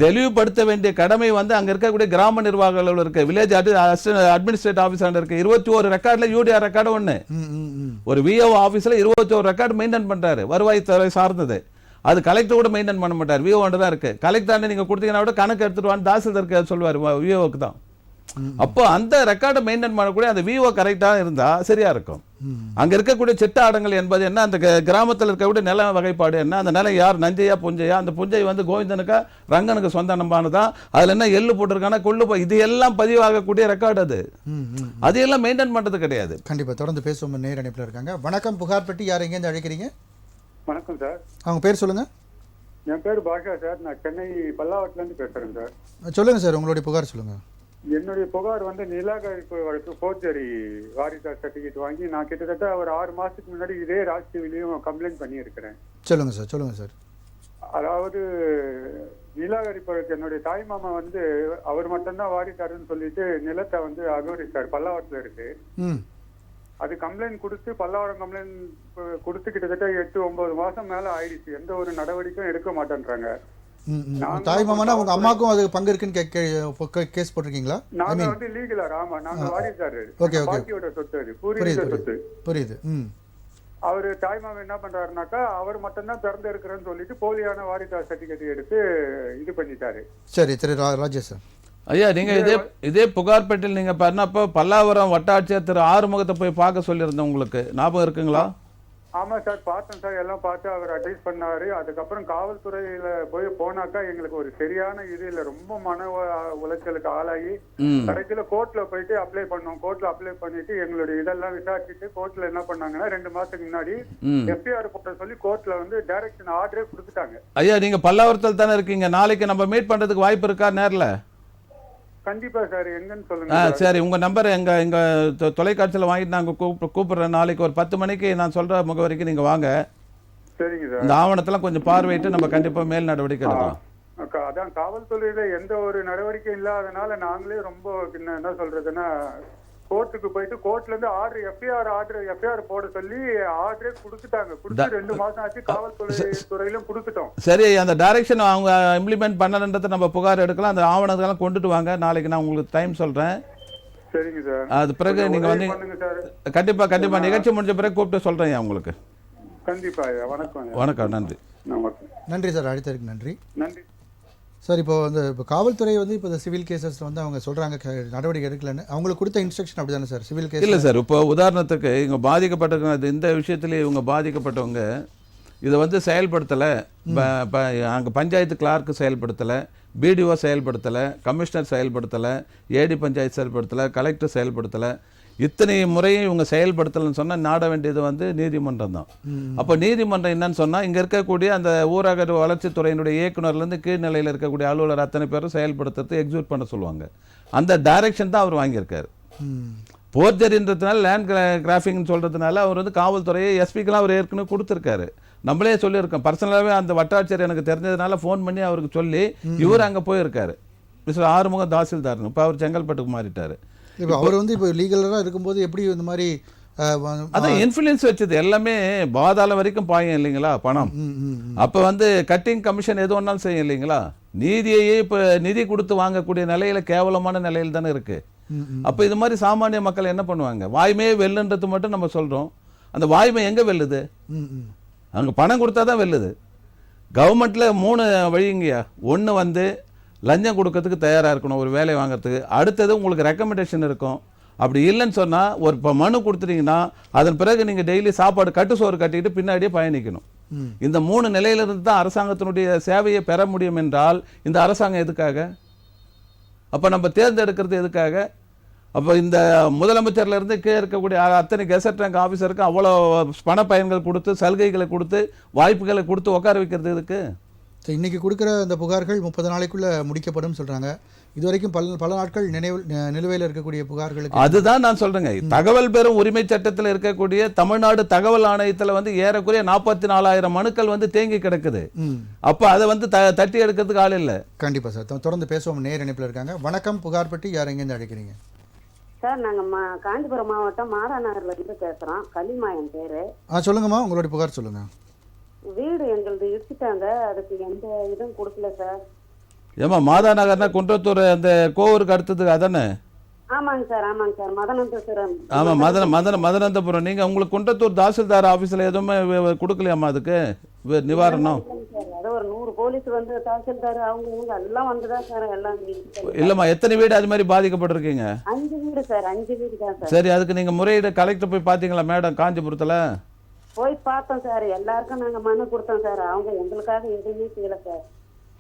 தெளிவுபடுத்த வேண்டிய கடமை வந்து அங்க இருக்கக்கூடிய கிராம நிர்வாகங்கள் இருக்கு, வில்லேஜ் அட்மினிஸ்ட்ரேட்டிவ் ஆஃபீஸர் இருக்கு. 21 ரெக்கார்ட்ல யூடிஆர் ரெக்கார்டு ஒண்ணு. ஒரு விஓ ஆஃபீஸ்ல 21 ரெக்கார்டு மெயின்டைன் பண்றாரு, வருவாய் துறை சார்ந்தது. அது கலெக்டர் கூட மெயின்டைன் பண்ண மாட்டார், விஓ தான் இருக்கு. கலெக்டர் நீங்க கொடுத்தீங்கன்னா கூட கணக்கு எடுத்துட்டு வான்னு தாசில்தார் சொல்லுவார், விஓக்கு தான். அப்போ அந்த ரெக்கார்டை மெயின்டைன் பண்ணக்கூடிய அந்த விஓ கரெக்டாக இருந்தால் சரியா இருக்கும். அங்கே இருக்கக்கூடிய சிட்ட ஆடங்கள் என்பது என்ன, அந்த கிராமத்தில் இருக்கக்கூடிய நில வகைப்பாடு என்ன, அந்த நிலம் யார் நஞ்சையா புஞ்சையா, அந்த புஞ்சை வந்து கோவிந்தனுக்கா ரங்கனுக்கு சொந்த நம்பானதா, அதில் என்ன எள்ளு போட்டிருக்கானா கொள்ளு, இது எல்லாம் பதிவாகக்கூடிய ரெக்கார்டு. அது எல்லாம் மெயின்டைன் பண்ணுறது கிடையாது. கண்டிப்பாக தொடர்ந்து பேசுவோம். நேர் இணைப்பில் இருக்காங்க. வணக்கம், புகார் பெட்டி, யார் எங்கேருந்து அழைக்கிறீங்க? வணக்கம் சார். அவங்க பேர் சொல்லுங்க. என் பேர் பாஷா சார், நான் சென்னை பல்லாவரத்துலேருந்து பேசுகிறேன் சார். சொல்லுங்க சார், உங்களுடைய புகார் சொல்லுங்க. என்னுடைய புகார் வந்து நிராகரிப்பு வழக்கு ஃபோர்ஜரி வாரிசார் சர்டிஃபிகேட் வாங்கி நான் கிட்டத்தட்ட ஒரு 6 மாசத்துக்கு முன்னாடி இதே ராஜ் டிவிலையும் கம்ப்ளைண்ட் பண்ணியிருக்கிறேன். சொல்லுங்க சார். அதாவது நிராகரிப்பு வழக்கு என்னுடைய தாய் மாமா வந்து அவர் மட்டும்தான் வாரிசாருன்னு சொல்லிட்டு நிலத்தை வந்து அகோரிச்சார், பல்லாவரத்துல இருக்கு. அது கம்ப்ளைண்ட் கொடுத்து பல்லாவரம் கம்ப்ளைண்ட் கொடுத்து கிட்டத்தட்ட 8-9 மாசம் மேல ஆயிடுச்சு. எந்த ஒரு நடவடிக்கையும் எடுக்க மாட்டேன்றாங்க. தாய் மாமானா உங்க அம்மாக்கும் அது பங்கு இருக்குன்னு கேஸ் போட்டிருக்கீங்களா? நாங்க வந்து லீகலர். ஆமா, நாங்க வாரிசாரு. பாட்டியோட சொத்து, அது பூர்வீக சொத்து. புரியுது. அவரு தாய் மாமா என்ன பண்றாருனாக்கா அவர் மட்டும்தான் பிறந்து இருக்கிறேன்னு சொல்லிட்டு போலியான வாரிசார் சர்டிபிகேட் எடுத்து இது பண்ணிட்டாரு. சரி ராஜேஷ் சார். ஐயா, நீங்க இதே புகார் பெட்டியில் நீங்க பண்ணப்போ பல்லாவரம் வட்டாட்சியர் திரு ஆறுமுகத்தை போய் பார்க்க சொல்லியிருந்தேன், உங்களுக்கு ஞாபகம் இருக்குங்களா? ஆமா சார், பார்த்தேன் சார், எல்லாம் பார்த்து அவர் அட்வைஸ் பண்ணாரு. அதுக்கப்புறம் காவல்துறையில போனாக்கா எங்களுக்கு ஒரு சரியான இது இல்ல, ரொம்ப மன உளைச்சலுக்கு ஆளாகி கடைசியில கோர்ட்ல போயிட்டு அப்ளை பண்ணோம். கோர்ட்ல அப்ளை பண்ணிட்டு எங்களுடைய இதெல்லாம் விசாரிச்சுட்டு கோர்ட்ல என்ன பண்ணாங்கன்னா 2 மாசத்துக்கு முன்னாடி எஃப்ஐஆர் போட்ட சொல்லி கோர்ட்ல வந்து டைரக்ஷன் ஆர்டரே கொடுத்துட்டாங்க. ஐயா நீங்க பல்லாவரத்தில் தானே இருக்கீங்க, நாளைக்கு நம்ம மீட் பண்றதுக்கு வாய்ப்பு இருக்கா நேரில்? கண்டிப்பா சார், எங்கன்னு சொல்லுங்க. சரி, உங்க நம்பர் எங்க தொலைக்காட்சியில் வாங்கிட்டு நாங்கள் கூப்பிடுறேன். நாளைக்கு ஒரு 10 மணிக்கு நான் சொல்ற முகவரிக்கு நீங்க வாங்க. சரிங்க சார். இந்த ஆவணத்தெல்லாம் கொஞ்சம் பார்வையிட்டு நம்ம கண்டிப்பா மேல் நடவடிக்கை எடுக்கலாம். அதான் காவல்துறையில எந்த ஒரு நடவடிக்கை இல்லாதனால நாங்களே ரொம்ப என்ன சொல்றதுன்னா கோர்ட்டுக்கு போயிட்டு கோர்ட்ல இருந்து ஆர்டர் எஃப்ஐஆர் போட சொல்லி ஆர்டரே கொடுத்துட்டாங்க. கொடுத்து 2 மாசம் ஆச்சு, காவல்துறையிலும் கொடுத்துட்டோம். சரி, அந்த டைரக்ஷன் அவங்க இம்ப்ளிமெண்ட் பண்ணலன்றதை நம்ம புகார் எடுக்கலாம். அந்த ஆவணத்தெல்லாம் கொண்டுட்டு வாங்க, நாளைக்கு நான் உங்களுக்கு டைம் சொல்றேன். சரிங்க சார். அது பிறகு நீங்க வந்து கண்டிப்பா நிகழ்ச்சி முடிஞ்ச பிறகு கூப்பிட்டு சொல்றேன் உங்களுக்கு. கண்டிப்பா. வணக்கம். வணக்கம், நன்றி. நன்றி சார், அழைத்ததுக்கு நன்றி. நன்றி சார். இப்போ காவல்துறை வந்து இப்போ இந்த சிவில் கேசஸ் வந்து அவங்க சொல்கிறாங்க நடவடிக்கை எடுக்கலன்னு, அவங்களுக்கு கொடுத்த இன்ஸ்ட்ரக்ஷன் அப்படி தானே சார்? சிவில் கேஸ் இல்லை சார், இப்போ உதாரணத்துக்கு இவங்க பாதிக்கப்பட்டிருக்க இந்த விஷயத்துலேயே இவங்க பாதிக்கப்பட்டவங்க இதை வந்து செயல்படுத்தலை. அங்கே பஞ்சாயத்து கிளார்க்கு செயல்படுத்தலை, பிடிஓ செயல்படுத்தலை, கமிஷனர் செயல்படுத்தலை, ஏடி பஞ்சாயத்து செயல்படுத்தலை, கலெக்டர் செயல்படுத்தலை. இத்தனை முறையும் இவங்க செயல்படுத்தலைன்னு சொன்னால் நாட வேண்டியது வந்து நீதிமன்றம் தான். அப்போ நீதிமன்றம் என்னன்னு சொன்னால் இங்கே இருக்கக்கூடிய அந்த ஊரக வளர்ச்சித்துறையினுடைய இயக்குநர்லேருந்து கீழ்நிலையில் இருக்கக்கூடிய அலுவலர் அத்தனை பேரும் செயல்படுத்துறது எக்ஸிக்யூட் பண்ண சொல்லுவாங்க. அந்த டைரக்ஷன் தான் அவர் வாங்கியிருக்காரு. போர்ஜரின்றதுனால லேண்ட் கிராஃபிங்னு சொல்கிறதுனால அவர் வந்து காவல்துறையை எஸ்பிக்கெலாம் அவர் ஏற்கனவே கொடுத்துருக்காரு. நம்மளே சொல்லியிருக்கோம், பர்சனலாகவே அந்த வட்டாட்சியர் எனக்கு தெரிஞ்சதுனால ஃபோன் பண்ணி அவருக்கு சொல்லி இவர் அங்கே போயிருக்காரு. மிஸ்டர் ஆறுமுகம் தாசில்தார்னு. இப்போ அவர் செங்கல்பட்டுக்கு மாறிட்டார். இப்போ அவர் வந்து இப்போ லீகலாக இருக்கும்போது எப்படி இந்த மாதிரி அதான் இன்ஃப்ளூயன்ஸ் வச்சது எல்லாமே பாதாளம் வரைக்கும் பாயும் இல்லைங்களா பணம். அப்போ வந்து கட்டிங் கமிஷன் எது ஒன்றாலும் செய்யும் இல்லைங்களா? நீதியையே இப்போ நிதி கொடுத்து வாங்கக்கூடிய நிலையில கேவலமான நிலையில் தானே இருக்கு. அப்போ இது மாதிரி சாமானிய மக்கள் என்ன பண்ணுவாங்க? வாய்மையே வெல்லுன்றது மட்டும் நம்ம சொல்றோம். அந்த வாய்மை எங்க வெல்லுது? அங்கே பணம் கொடுத்தா தான் வெல்லுது. கவர்மெண்ட்ல 3 வழிங்கய்யா. ஒன்று வந்து லஞ்சம் கொடுக்கறதுக்கு தயாராக இருக்கணும் ஒரு வேலையை வாங்குறதுக்கு. அடுத்தது உங்களுக்கு ரெக்கமெண்டேஷன் இருக்கும். அப்படி இல்லைன்னு சொன்னால் ஒரு இப்போ மனு கொடுத்துட்டீங்கன்னா அதன் பிறகு நீங்கள் டெய்லி சாப்பாடு கட்டுசோறு கட்டிட்டு பின்னாடியே பயணிக்கணும். இந்த 3 நிலையிலிருந்து தான் அரசாங்கத்தினுடைய சேவையை பெற முடியும் என்றால் இந்த அரசாங்கம் எதுக்காக? அப்போ நம்ம தேர்ந்தெடுக்கிறது எதுக்காக? அப்போ இந்த முதலமைச்சர்லேருந்து கீழே இருக்கக்கூடிய அத்தனை கெசட் ரேங்க் ஆஃபீஸருக்கு அவ்வளோ பண பயன்கள் கொடுத்து சலுகைகளை கொடுத்து வாய்ப்புகளை கொடுத்து உட்கார வைக்கிறது எதுக்கு? இன்னைக்கு கொடுக்குற அந்த புகார்கள் 30 நாளைக்குள்ள முடிக்கப்படும் சொல்றாங்க. இதுவரைக்கும் பல நாட்கள் நிலுவையில் இருக்கக்கூடிய புகார்களுக்கு அதுதான் நான் சொல்றேங்க. தகவல் பெறும் உரிமை சட்டத்தில் இருக்கக்கூடிய தமிழ்நாடு தகவல் ஆணையத்தில் வந்து ஏறக்குறைய 44,000 மனுக்கள் வந்து தேங்கி கிடக்குது. அப்ப அதை வந்து தட்டி எடுக்கிறதுக்கு ஆள் இல்லை. கண்டிப்பா சார், தொடர்ந்து பேசுவோம். நேர் இணைப்பில் இருக்காங்க. வணக்கம், புகார் பெட்டி யார், எங்கேருந்து அழைக்கிறீங்க? சார், நாங்க காஞ்சிபுரம் மாவட்டம் மாராநகர்ல இருந்து பேசுறோம். கலிமா என் பேரு. சொல்லுங்கம்மா, உங்களுடைய புகார் சொல்லுங்க. வீடு எங்களுக்கு இடிச்சுட்டாங்க, அதுக்கு எந்த இதுவும் கொடுக்கல சார். ஏமா மாதா நகர்னா குன்றத்தூர் அந்த கோவூருக்கு அடுத்தது அதானே? ஆமாங்க சார், மதனந்தபுரம். ஆமா, மதனந்தபுரம். நீங்க உங்களுக்கு குன்றத்தூர் தாசில்தார் ஆபீஸ்ல எதுவுமே கொடுக்கலையாமா அதுக்கு நிவாரணம்? அது ஒரு 100 போலீஸ் வந்து தாசில்தார் அவங்க எல்லாம் வந்துதான் சார் எல்லாம். இல்லம்மா, எத்தனை வீடு அது மாதிரி பாதிக்கப்பட்டிருக்கீங்க? 5 வீடு சார். 5 வீடு தான் சார். சரி, அதுக்கு நீங்க முறையீடு கலெக்டர் போய் பாத்தீங்களா மேடம் காஞ்சிபுரத்துல? போய் பார்த்தோம் சார், எல்லாருக்கும் நாங்க மனு கொடுத்தோம் சார். அவங்க எங்களுக்காக எதுவுமே செய்யல சார்.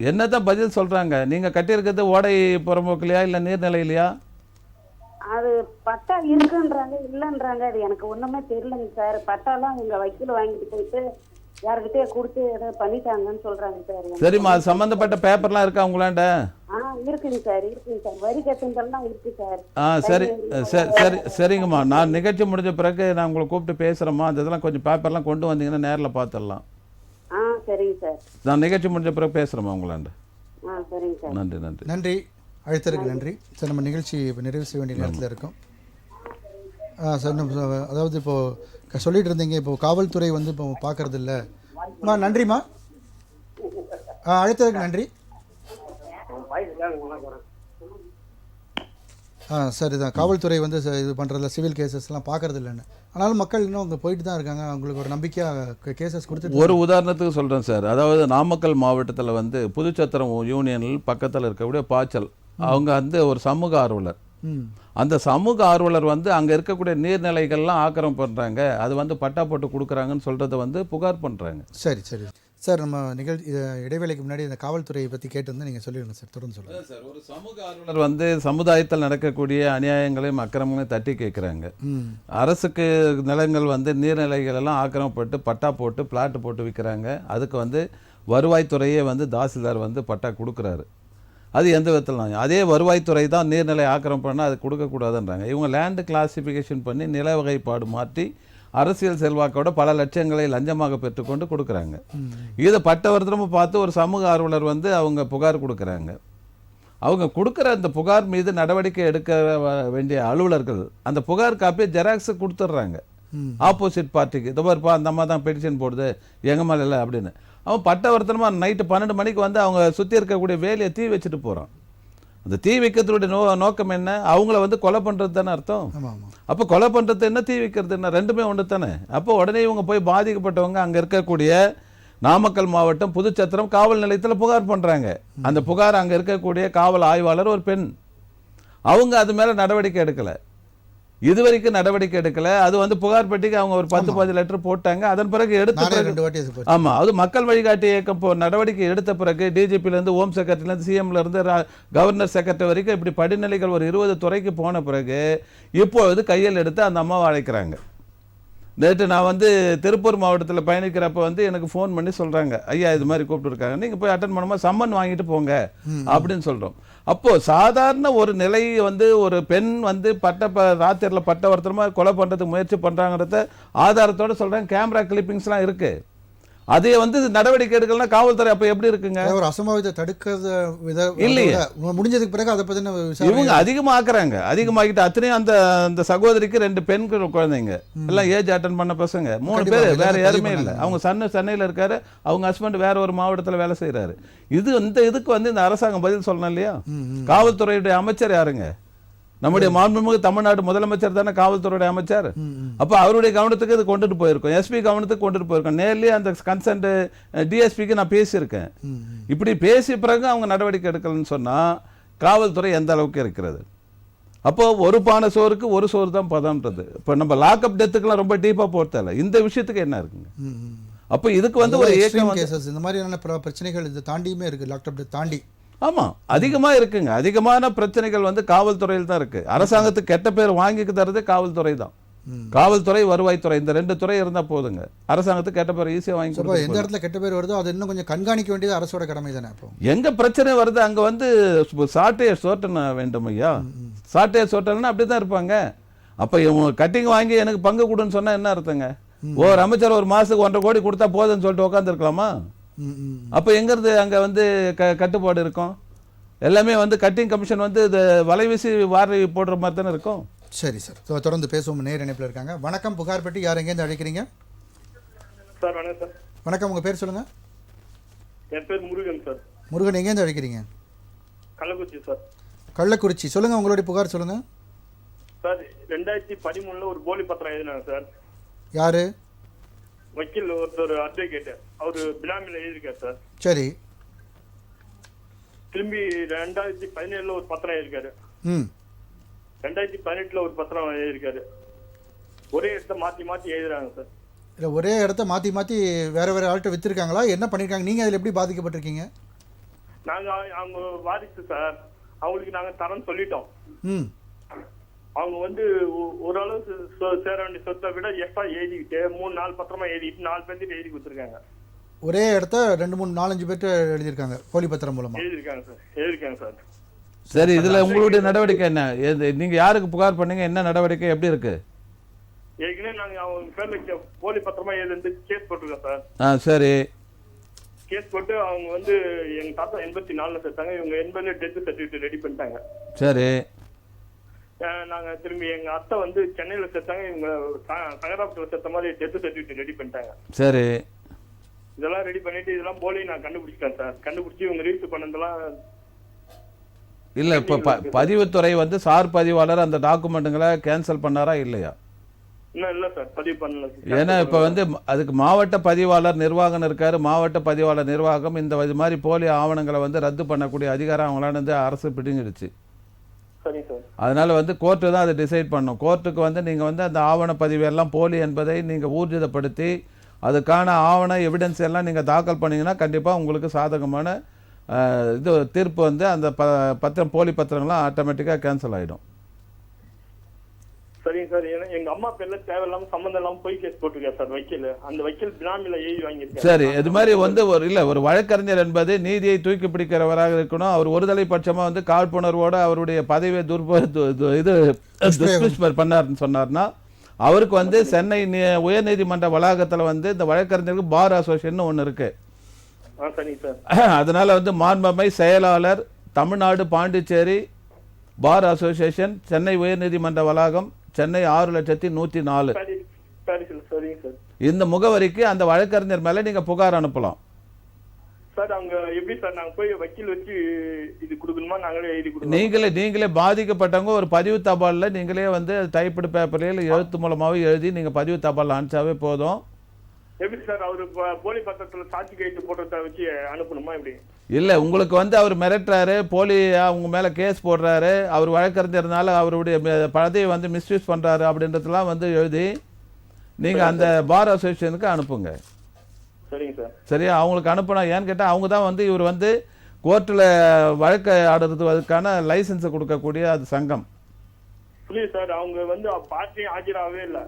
என்னதான் பதில் சொல்றாங்க? நீங்க கட்டியிருக்கிறது ஓடை புறம்போக்குலையா இல்ல நீர்நிலையிலையா? அது பட்டா இருக்குன்றாங்க, இல்லன்றாங்க. அது எனக்கு ஒண்ணுமே தெரியலங்க சார். பட்டாலாம் எங்க வக்கீல் வாங்கிட்டு போயிட்டு யாருக்கிட்டே கொடுத்து ஏதோ பண்ணிட்டாங்கன்னு சொல்றாங்க சார். சரிம்மா, அது சம்பந்தப்பட்ட பேப்பர்லாம் இருக்கா உங்களாண்ட? இருக்குங்க சார், இருக்குங்க சார். வரி கட்டுங்கள்லாம் இருக்கு சார். சரி சரி சரிங்கம்மா, நான் நிகழ்ச்சி முடிஞ்ச பிறகு நான் உங்களை கூப்பிட்டு பேசுறேம்மா. அந்த இதெல்லாம் கொஞ்சம் பேப்பர்லாம் கொண்டு வந்தீங்கன்னா நேரில் பார்த்துடலாம். சரிங்க சார். நான் நிகழ்ச்சி முடிஞ்ச பிறகு பேசுறேம்மா உங்களாண்ட. சரிங்க சார். நன்றி நன்றி நன்றி, அழைத்ததுக்கு நன்றி சார். நம்ம நிகழ்ச்சி நிறைவு செய்ய வேண்டிய நேரத்தில் இருக்கோம் சார். அதாவது இப்போது சொல்லிட்டு இருந்தீங்க, இப்போ காவல்துறை வந்து இப்போ பார்க்கறது இல்லை. நன்றிம்மா, அழைத்ததுக்கு நன்றி. சார், இதுதான் காவல்துறை வந்து இது பண்ணுறதில்ல, சிவில் கேசஸ்லாம் பார்க்கறது இல்லைன்னு. ஆனாலும் மக்கள் இன்னும் அங்கே போயிட்டு தான் இருக்காங்க. அவங்களுக்கு ஒரு நம்பிக்கையாக கேசஸ் கொடுத்து. ஒரு உதாரணத்துக்கு சொல்கிறேன் சார். அதாவது நாமக்கல் மாவட்டத்தில் வந்து புதுச்சத்திரம் யூனியனில் பக்கத்தில் இருக்கக்கூடிய பாய்ச்சல் அவங்க வந்து ஒரு சமூக ஆர்வலர். அந்த சமூக ஆர்வலர் வந்து அங்க இருக்கக்கூடிய நீர்நிலைகள்லாம் ஆக்கிரமிப்பு பண்றாங்க, அது வந்து பட்டா போட்டு கொடுக்குறாங்கன்னு சொல்றதை வந்து புகார் பண்றாங்க. சரி சரி சார், நம்ம இடைவேளைக்கு முன்னாடி இந்த காவல்துறையை பற்றி கேட்டிருந்தா நீங்கள் சொல்லிடுங்க சார், தொடர்ந்து சொல்லுங்கள் சார். ஒரு சமூக ஆர்வலர் வந்து சமுதாயத்தில் நடக்கக்கூடிய அநியாயங்களையும் அக்கிரமங்களையும் தட்டி கேட்குறாங்க. அரசுக்கு நிலங்கள் வந்து நீர்நிலைகள் எல்லாம் ஆக்கிரமிப்பட்டு பட்டா போட்டு பிளாட் போட்டு விற்கிறாங்க. அதுக்கு வந்து வருவாய்த்துறையே வந்து தாசில்தார் வந்து பட்டா கொடுக்குறாரு. அது எந்த விதத்தில் அதே வருவாய்த்துறை தான் நீர்நிலை ஆக்கிரமிப்பு பண்ணால் அது கொடுக்கக்கூடாதுன்றாங்க. இவங்க லேண்டு கிளாசிஃபிகேஷன் பண்ணி நில வகைப்பாடு மாற்றி அரசியல் செல்வாக்கோட பல லட்சங்களை லஞ்சமாக பெற்றுக்கொண்டு கொடுக்குறாங்க. இதை பட்டவர்த்தனமும் பார்த்து ஒரு சமூக ஆர்வலர் வந்து அவங்க புகார் கொடுக்குறாங்க. அவங்க கொடுக்குற அந்த புகார் மீது நடவடிக்கை எடுக்க வேண்டிய அலுவலர்கள் அந்த புகார் காப்பியை ஜெராக்ஸு கொடுத்துட்றாங்க ஆப்போசிட் பார்ட்டிக்கு. இந்த மாதிரி அந்த அம்மா தான் பெட்டிஷன் போடுது எங்கள் மேலே இல்லை அப்படின்னு. அவன் பட்டவர்த்தனமாக நைட்டு 12 மணிக்கு வந்து அவங்க சுற்றி இருக்கக்கூடிய வேலையை தீ வச்சுட்டு போகிறான். அந்த தீ வைக்கிறதுடைய நோக்கம் என்ன? அவங்கள வந்து கொலை பண்ணுறது தானே அர்த்தம். அப்போ கொலை பண்ணுறது என்ன, தீ வைக்கிறது என்ன, ரெண்டுமே ஒன்று தானே. அப்போ உடனே இவங்க போய் பாதிக்கப்பட்டவங்க அங்கே இருக்கக்கூடிய நாமக்கல் மாவட்டம் புதுச்சத்திரம் காவல் நிலையத்தில் புகார் பண்ணுறாங்க. அந்த புகார் அங்கே இருக்கக்கூடிய காவல் ஆய்வாளர் ஒரு பெண், அவங்க அது மேலே நடவடிக்கை எடுக்கலை, இதுவரைக்கும் நடவடிக்கை எடுக்கல. அது வந்து புகார் பெட்டிக்கு அவங்க ஒரு 10-15 லெட்டர் போட்டாங்க. அதன் பிறகு ஆமா, அது மக்கள் வழிகாட்டி இயக்கம் நடவடிக்கை எடுத்த பிறகு டிஜிபிலேருந்து ஹோம் செக்ரட்டரிலேருந்து சிஎம்லேருந்து கவர்னர் செக்ரட்டரி வரைக்கும் இப்படி படிநிலைகள் ஒரு 20 துறைக்கு போன பிறகு இப்பொழுது கையில் எடுத்து அந்த அம்மாவை அழைக்கிறாங்க. நேற்று நான் வந்து திருப்பூர் மாவட்டத்தில் பயணிக்கிறப்ப வந்து எனக்கு ஃபோன் பண்ணி சொல்கிறாங்க, ஐயா இது மாதிரி கூப்பிட்டுருக்காங்க, நீங்கள் போய் அட்டன் பண்ணும்போது சம்மன் வாங்கிட்டு போங்க அப்படின்னு சொல்கிறோம். அப்போது சாதாரண ஒரு நிலை வந்து ஒரு பெண் வந்து ராத்திரியில் பட்டவர்த்தனமாக கொலை பண்ணுறதுக்கு முயற்சி பண்ணுறாங்கிறத ஆதாரத்தோடு சொல்கிறாங்க. கேமரா கிளிப்பிங்ஸ்லாம் இருக்குது. அதே வந்து நடவடிக்கை எடுக்கலாம் காவல்துறை அப்போ எப்படி இருக்குங்க? ஒரு அசம்பாவிதத்தை தடுக்கிறது இல்லையே, முடிஞ்சதுக்கு பிறகு அதை பற்றி இவங்க அதிகமாக்குறாங்க. அதிகமாக்கிட்டு அத்தனையும் அந்த சகோதரிக்கு 2 பெண் குழந்தைங்க, எல்லாம் ஏஜ் அட்டன் பண்ண பசங்க, 3 பேர், வேற யாருமே இல்லை. அவங்க சென்னையில் இருக்காரு, அவங்க ஹஸ்பண்ட் வேற ஒரு மாவட்டத்தில் வேலை செய்கிறாரு. இதுக்கு வந்து இந்த அரசாங்கம் பதில் சொல்லணும் இல்லையா? காவல்துறையுடைய அமைச்சர் யாருங்க? நம்முடைய மாண்புமிகு தமிழ்நாடு முதலமைச்சர் தானே காவல்துறையுடைய அமைச்சர். அப்போ அவருடைய கவனத்துக்கு இது கொண்டுட்டு போயிருக்கோம், எஸ்பி கவனத்துக்கு கொண்டுட்டு போயிருக்கோம். நேர்லயே அந்த கன்சர்ன்ட் டிஎஸ்பிக்கு நான் பேசியிருக்கேன். இப்படி பேசிய பிறகு அவங்க நடவடிக்கை எடுக்கலன்னு சொன்னா காவல்துறை எந்த அளவுக்கு இருக்கிறது? அப்போ ஒரு பானை சோறுக்கு ஒரு சோறு தான் பதம்ன்றது. இப்போ நம்ம லாக்அப் டெத்துக்கெல்லாம் ரொம்ப டீப்பா போறதில்ல, இந்த விஷயத்துக்கு என்ன இருக்குங்க? அப்போ இதுக்கு வந்து ஒரு ஏக்கம் இந்த மாதிரியான பிரச்சனைகள் இது தாண்டியுமே இருக்கு, லாக்அப் டெத் தாண்டி. ஆமாம், அதிகமாக இருக்குங்க. அதிகமான பிரச்சனைகள் வந்து காவல்துறையில் தான் இருக்குது. அரசாங்கத்துக்கு கெட்ட பேர் வாங்கிக்கு தரது காவல்துறை தான். காவல்துறை, வருவாய்த்துறை, இந்த 2 துறை இருந்தால் போதுங்க. அரசாங்கத்துக்கு கெட்ட பேர் ஈஸியாக வாங்கி கொடுப்போம். எந்த இடத்துல கெட்ட பேர் வருதோ அது இன்னும் கொஞ்சம் கண்காணிக்க வேண்டியது அரசோட கடமை தானே. அப்போ எங்கே பிரச்சனை வருது அங்கே வந்து சாட்டையை சோட்டன வேண்டும் ஐயா. சாட்டையை சோட்டல்னா அப்படி தான் இருப்பாங்க. அப்போ இவங்க கட்டிங் வாங்கி எனக்கு பங்கு கொடுன்னு சொன்னால் என்ன அர்த்தங்க? ஒரு அமைச்சர் ஒரு மாதத்துக்கு 1.5 கோடி கொடுத்தா போதுன்னு சொல்லிட்டு உட்காந்துருக்கலாமா? அப்போ எங்கிறது அங்கே வந்து கட்டுப்பாடு இருக்கும்? எல்லாமே வந்து கட்டிங் கமிஷன் வந்து இது வலைவீசி வாரி போடுற மாதிரி தானே இருக்கும். சரி சார், தொடர்ந்து பேசுவோம். நேர் இணைப்பில் இருக்காங்க. வணக்கம், புகார் பெட்டி, யார் எங்கேருந்து அழைக்கிறீங்க? சார் வணக்கம் சார். வணக்கம், உங்கள் பேர் சொல்லுங்கள். என் பேர் முருகன் சார். முருகன், எங்கேருந்து அழைக்கிறீங்க? கள்ளக்குறிச்சி சார். கள்ளக்குறிச்சி, சொல்லுங்கள் உங்களுடைய புகார் சொல்லுங்கள். சார் 2013 ஒரு போலி பத்திரம் எழுதினாங்க சார். யாரு? வக்கீல் ஒருத்தர், அட்வொகேட், அவரு பினாமில எழுதியிருக்காரு சார். சரி. திரும்பி 2017 ஒரு பத்திரம் எழுதியிருக்காரு. 2018 ஒரு பத்திரம் எழுதியிருக்காரு. ஒரே இடத்த மாத்தி எழுதுறாங்க சார். இல்லை, ஒரே இடத்த மாற்றி வேற ஆள்கிட்ட விற்றுருக்காங்களா? என்ன பண்ணியிருக்காங்க? நீங்கள் அதில் எப்படி பாதிக்கப்பட்டிருக்கீங்க? நாங்கள் அவங்க வாரிசு சார், அவங்களுக்கு நாங்கள் தரேன்னு சொல்லிட்டோம். அவங்க வந்து ஓரளவு சேர வேண்டிய சொத்தை விட எக்ஸ்ட்ரா எழுதிக்கிட்டு 3-4 பத்திரமா எழுதிட்டு 4 பேர்த்து எழுதி கொடுத்துருக்காங்க. ஒரே இடத்த 2-3-4-5 பேர்ட்டு எழுதியிருக்காங்க போலி பத்திரம் மூலமா. எழுதியிருக்காங்க சார். சரி, இதுல உங்களுடைய நடவடிக்கை என்ன? நீங்க யாருக்கு புகார் பண்ணீங்க? என்ன நடவடிக்கை எப்படி இருக்கு? ஏற்கனவே நாங்க அவங்க பேர்ல போலி பத்திரமா எழுதி கேஸ் போட்டிருக்கோம் சார். சரி. கேஸ் போட்டு அவங்க வந்து எங்க தாத்தா 84 சேர்த்தாங்க, இவங்க 80 டெத் சர்டிபிகேட் ரெடி பண்ணிட்டாங்க. சரி. நாங்க திரும்பி எங்க அத்தை வந்து சென்னையில சேர்த்தாங்க, இவங்க சங்கராபுரத்துல சேர்த்த மாதிரி டெத் சர்டிபிகேட் ரெடி பண்ணிட்டாங்க. சரி. இதெல்லாம் ரெடி பண்ணிட்டு இதெல்லாம் போலி நான் கண்டுபிடிச்சிட்டேன் சார். கண்டுபிடிச்சி இவங்க ரீச் பண்ணதெல்லாம் இல்ல. இப்ப பதிவுத்துறை வந்து சார் பதிவாளர் அந்த டாக்குமெண்ட்டுங்களை கேன்சல் பண்ணாரா இல்லையா? இன்னும் இல்ல சார், பதிவு பண்ணல. ஏன்னா இப்ப வந்து அதுக்கு மாவட்ட பதிவாளர் நிர்வாகம் இருக்காரு. மாவட்ட பதிவாளர் நிர்வாகம் இந்த மாதிரி போலி ஆவணங்களை வந்து ரத்து பண்ணக்கூடிய அதிகாரம் அவங்களால வந்து அரசு பிடிங்கிடுச்சு. சரிங்க சார். அதனால வந்து கோர்ட்டு தான் அதை டிசைட் பண்ணும். கோர்ட்டுக்கு வந்து நீங்கள் வந்து அந்த ஆவணப்பதிவு எல்லாம் போலி என்பதை நீங்கள் ஊர்ஜிதப்படுத்தி அதுக்கான ஆவண எவிடன்ஸ் எல்லாம் நீங்கள் தாக்கல் பண்ணீங்கன்னா கண்டிப்பாக உங்களுக்கு சாதகமான இது தீர்ப்பு வந்து அந்த பத்திரம் போலி பத்திரங்கள்லாம் ஆட்டோமேட்டிக்காக கேன்சல் ஆகிடும். சரிங்க சார். ஏன்னா எங்க அம்மா பேர்ல தேவையில்லாம சம்பந்தம் இல்லாம போய் கேஸ் போட்டிருக்கேன் சார் வக்கீல். அந்த வக்கீல் பினாமில எழுதி வாங்கியிருக்கேன். சரி, இது மாதிரி வந்து ஒரு வழக்கறிஞர் என்பது நீதியை தூக்கி பிடிக்கிறவராக இருக்கணும். அவர் ஒருதலை பட்சமாக வந்து காழ்ப்புணர்வோடு அவருடைய பதவியை டிஸ்மிஸ் பண்ணார்னு சொன்னார்னா அவருக்கு வந்து சென்னை உயர்நீதிமன்ற வளாகத்தில் வந்து இந்த வழக்கறிஞருக்கு பார் அசோசியேஷன் ஒன்று இருக்கு. அதனால வந்து மாண்புமை செயலாளர் தமிழ்நாடு பாண்டிச்சேரி பார் அசோசியேஷன் சென்னை உயர்நீதிமன்ற வளாகம் சென்னை 6,104 இந்த முகவரிக்கு அந்த வழக்கறிஞர் மேல நீங்க புகார் அனுப்பலாம். சார் அங்க எப்படி சார் நாங்க போய் வக்கீல் வச்சு இது கொடுக்கணுமா நாங்களே எழுதி கொடுக்கணுமா? நீங்களே பாதிக்கப்பட்டவங்க ஒரு பதிவு தபால்ல நீங்களே வந்து டைப்டு பேப்பர்ல எழுத்து மூலமாவே எழுதி நீங்க பதிவு தபால் அனுப்பிச்சாவே போதும். எப்படி சார் அவரு போலி பத்திரத்துல சாட்சி கைட்டு போடுறத வச்சு அனுப்பணுமா எப்படி? இல்ல, உங்களுக்கு வந்து அவர் மிரட்டுறாரு, போலியா உங்க மேல கேஸ் போடுறாரு, அவர் வழக்கறிஞர்னால அவருடைய பதவியை வந்து மிஸ்யூஸ் பண்றாரு அப்படின்றதெல்லாம் வந்து எழுதி நீங்க அந்த பார் அசோசியேஷனுக்கு அனுப்புங்க. சரிங்க சார். சரியா? அவங்களுக்கு அனுப்புனா ஏன்னு கேட்டா அவங்க தான் வந்து இவர் வந்து கோர்ட்ல வழக்கு ஆடுறதுக்கான லைசன்ஸ் கொடுக்கக்கூடிய அது சங்கம். புரியுது சார். அவங்க வந்து பார்ட்டியும் ஆஜராகவே இல்லை.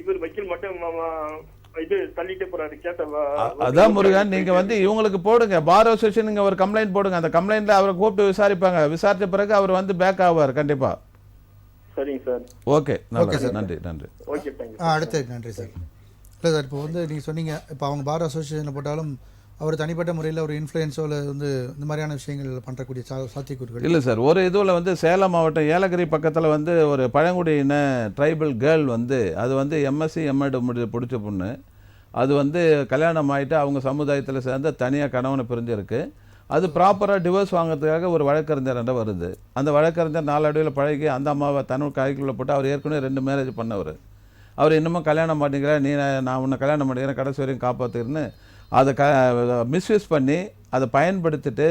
இவர் வக்கீல் மட்டும் இது தள்ளிட்டே போறாரு கேட்ட. அதான் முருகன், நீங்க வந்து இவங்களுக்கு போடுங்க பார் அசோசியேஷன், நீங்க ஒரு கம்ப்ளைண்ட் போடுங்க. அந்த கம்ப்ளைண்ட்ல அவரை கூப்பிட்டு விசாரிப்பாங்க. விசாரிச்ச பிறகு அவர் வந்து பேக் ஆவார் கண்டிப்பா. சரிங்க சார். ஓகே, நன்றி. Okay, thank you. அடுத்து நன்றி சார். இல்லை சார், இப்போ வந்து நீங்கள் சொன்னீங்க, இப்போ அவங்க பார் அசோசியேஷனில் போட்டாலும் அவர் தனிப்பட்ட முறையில் ஒரு இன்ஃப்ளூயன்ஸோவில் வந்து இந்த மாதிரியான விஷயங்கள் பண்ணுறக்கூடிய சாத்தியக்கூறுகள் இல்லை சார். ஒரு இதில் வந்து சேலம் மாவட்டம் ஏலகிரி பக்கத்தில் வந்து ஒரு பழங்குடியின ட்ரைபல் கேர்ள் வந்து அது வந்து எம்எஸ்சி எம்எட் பிடிச்ச பொண்ணு. அது வந்து கல்யாணம் ஆகிட்டு அவங்க சமுதாயத்தில் சேர்ந்து தனியாக கணவனை பிரிஞ்சிருக்கு. அது ப்ராப்பராக டிவோர்ஸ் வாங்கிறதுக்காக ஒரு வழக்கறிஞர் வருது. அந்த வழக்கறிஞர் நாளடைவில் பழகி அந்த அம்மாவை தன்னோட கைக்குள்ளே போட்டு அவர் ஏற்கனவே 2 மேரேஜ் பண்ணவர். அவர் இன்னமும் கல்யாணம் பண்ணிக்கிறேன், நான் உன்னை கல்யாணம் பண்ணிக்கிறேன், கடைசி வரையும் காப்பாற்றுன்னு அதை மிஸ்யூஸ் பண்ணி அதை பயன்படுத்திட்டு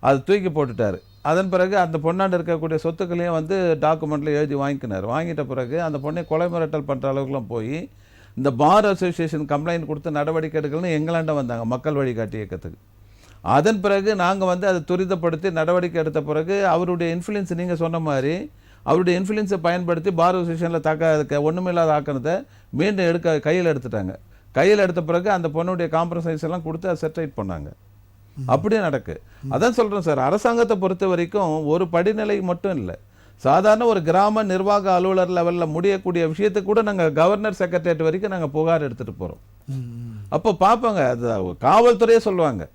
அதை தூக்கி போட்டுட்டார். அதன் பிறகு அந்த பொண்ணாண்டு இருக்கக்கூடிய சொத்துக்களையும் வந்து டாக்குமெண்ட்டில் எழுதி வாங்கிட்ட பிறகு அந்த பொண்ணை கொலை மிரட்டல் பண்ணுற அளவுக்குலாம் போய் இந்த பார் அசோசியேஷன் கம்ப்ளைண்ட் கொடுத்து நடவடிக்கை எடுக்கணும்னு எங்களாண்ட வந்தாங்க மக்கள் வழிகாட்டி இயக்கத்துக்கு. அதன் பிறகு நாங்கள் வந்து அதை துரிதப்படுத்தி நடவடிக்கை எடுத்த பிறகு அவருடைய இன்ஃப்ளூயன்ஸ் நீங்கள் சொன்ன மாதிரி அவருடைய இன்ஃப்ளூயன்ஸை பயன்படுத்தி பார் அசோசியேஷனில் ஒன்றுமில்லாத ஆக்கினதை மீண்டும் கையில் எடுத்துட்டாங்க. கையில் எடுத்த பிறகு அந்த பொண்ணுடைய காம்ப்ரமைஸ் எல்லாம் கொடுத்து அதை செட்டில் பண்ணாங்க. அப்படியே நடக்கு. அதான் சொல்கிறேன் சார், அரசாங்கத்தை பொறுத்த வரைக்கும் ஒரு படிநிலை மட்டும் இல்லை, சாதாரண ஒரு கிராம நிர்வாக அலுவலர் லெவலில் முடியக்கூடிய விஷயத்துக்கு கூட நாங்கள் கவர்னர் செக்ரட்டரியேட் வரைக்கும் நாங்கள் புகார் எடுத்துகிட்டு போகிறோம். அப்போ பார்ப்பாங்க, அது காவல்துறையே சொல்லுவாங்க.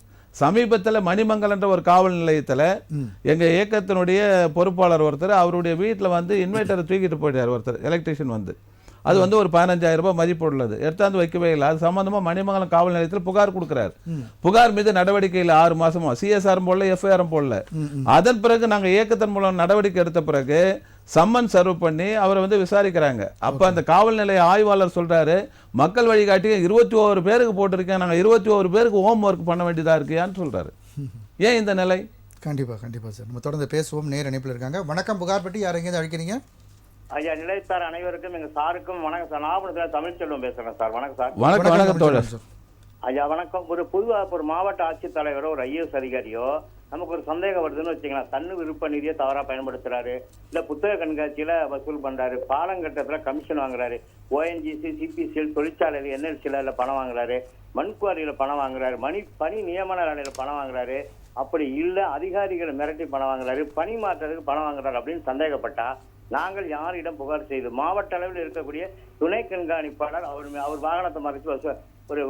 சமீபத்தில் மணிமங்கலன்ற ஒரு காவல் நிலையத்தில் எங்கள் இயக்கத்தினுடைய பொறுப்பாளர் ஒருத்தர் அவருடைய வீட்டில் வந்து இன்வெர்ட்டரை தூக்கிட்டு போயிட்டார் ஒருத்தர் எலக்ட்ரிஷியன் வந்து. அது வந்து ஒரு 15,000 ரூபாய் மதிப்பு உள்ளது, எடுத்தாந்து வைக்கவே இல்லை. அது சம்பந்தமாக மணிமங்கலம் காவல் நிலையத்தில் புகார் கொடுக்குறாரு. புகார் மீது நடவடிக்கை இல்லை 6 மாசமா, சிஎஸ்ஆரும் போடல, எஃப்ஐஆரும் போடல. அதன் பிறகு நாங்கள் இயக்கத்தின் மூலம் நடவடிக்கை எடுத்த பிறகு சம்மன் சர்வ் பண்ணி அவரை வந்து விசாரிக்கிறாங்க. அப்போ அந்த காவல் நிலைய ஆய்வாளர் சொல்றாரு, மக்கள் வழிகாட்டி 21 பேருக்கு போட்டிருக்கேன், நாங்கள் 21 பேருக்கு ஹோம் ஒர்க் பண்ண வேண்டியதாக இருக்கியான்னு சொல்றாரு. ஏன் இந்த நிலை? கண்டிப்பாக சார், நம்ம தொடர்ந்து பேசுவோம். நேர் இணைப்பில் இருக்காங்க. வணக்கம், புகார்பட்டி, யார் எங்கேருந்து அழைக்கிறீங்க? ஐயா, நிலையத்தார் அனைவருக்கும் எங்க சாருக்கும் வணக்கம் சார். நான் தமிழ்ச்செல்வம் பேசுறேன் சார். வணக்கம் சார். வணக்கம் தோழர். ஐயா வணக்கம். பொதுவாக ஒரு மாவட்ட ஆட்சித்தலைவரோ ஒரு ஐஏஎஸ் அதிகாரியோ நமக்கு ஒரு சந்தேகம் வருதுன்னு வச்சுக்கலாம், தன்னு விருப்ப நிதியை தவறா பயன்படுத்துறாரு, இல்ல புத்தக கண்காட்சியில வசூல் பண்றாரு, பாலங்கட்டத்துல கமிஷன் வாங்குறாரு, ஓஎன்ஜிசி சிபிசிஎல் தொழிற்சாலையில என்எல்சில பணம் வாங்குறாரு, மண்குவாரியில பணம் வாங்குறாரு, பணி நியமன வேலையில பணம் வாங்குறாரு, அப்படி இல்ல அதிகாரிகளை மிரட்டி பணம் வாங்குறாரு, பணி மாற்றத்துக்கு பணம் வாங்குறாரு அப்படின்னு சந்தேகப்பட்டா நாங்கள் யாரிடம் புகார் செய்து மாவட்ட அளவில் இருக்கக்கூடிய துணை கண்காணிப்பாளர் அவர் வாகனத்தை மறைச்சு ஒரு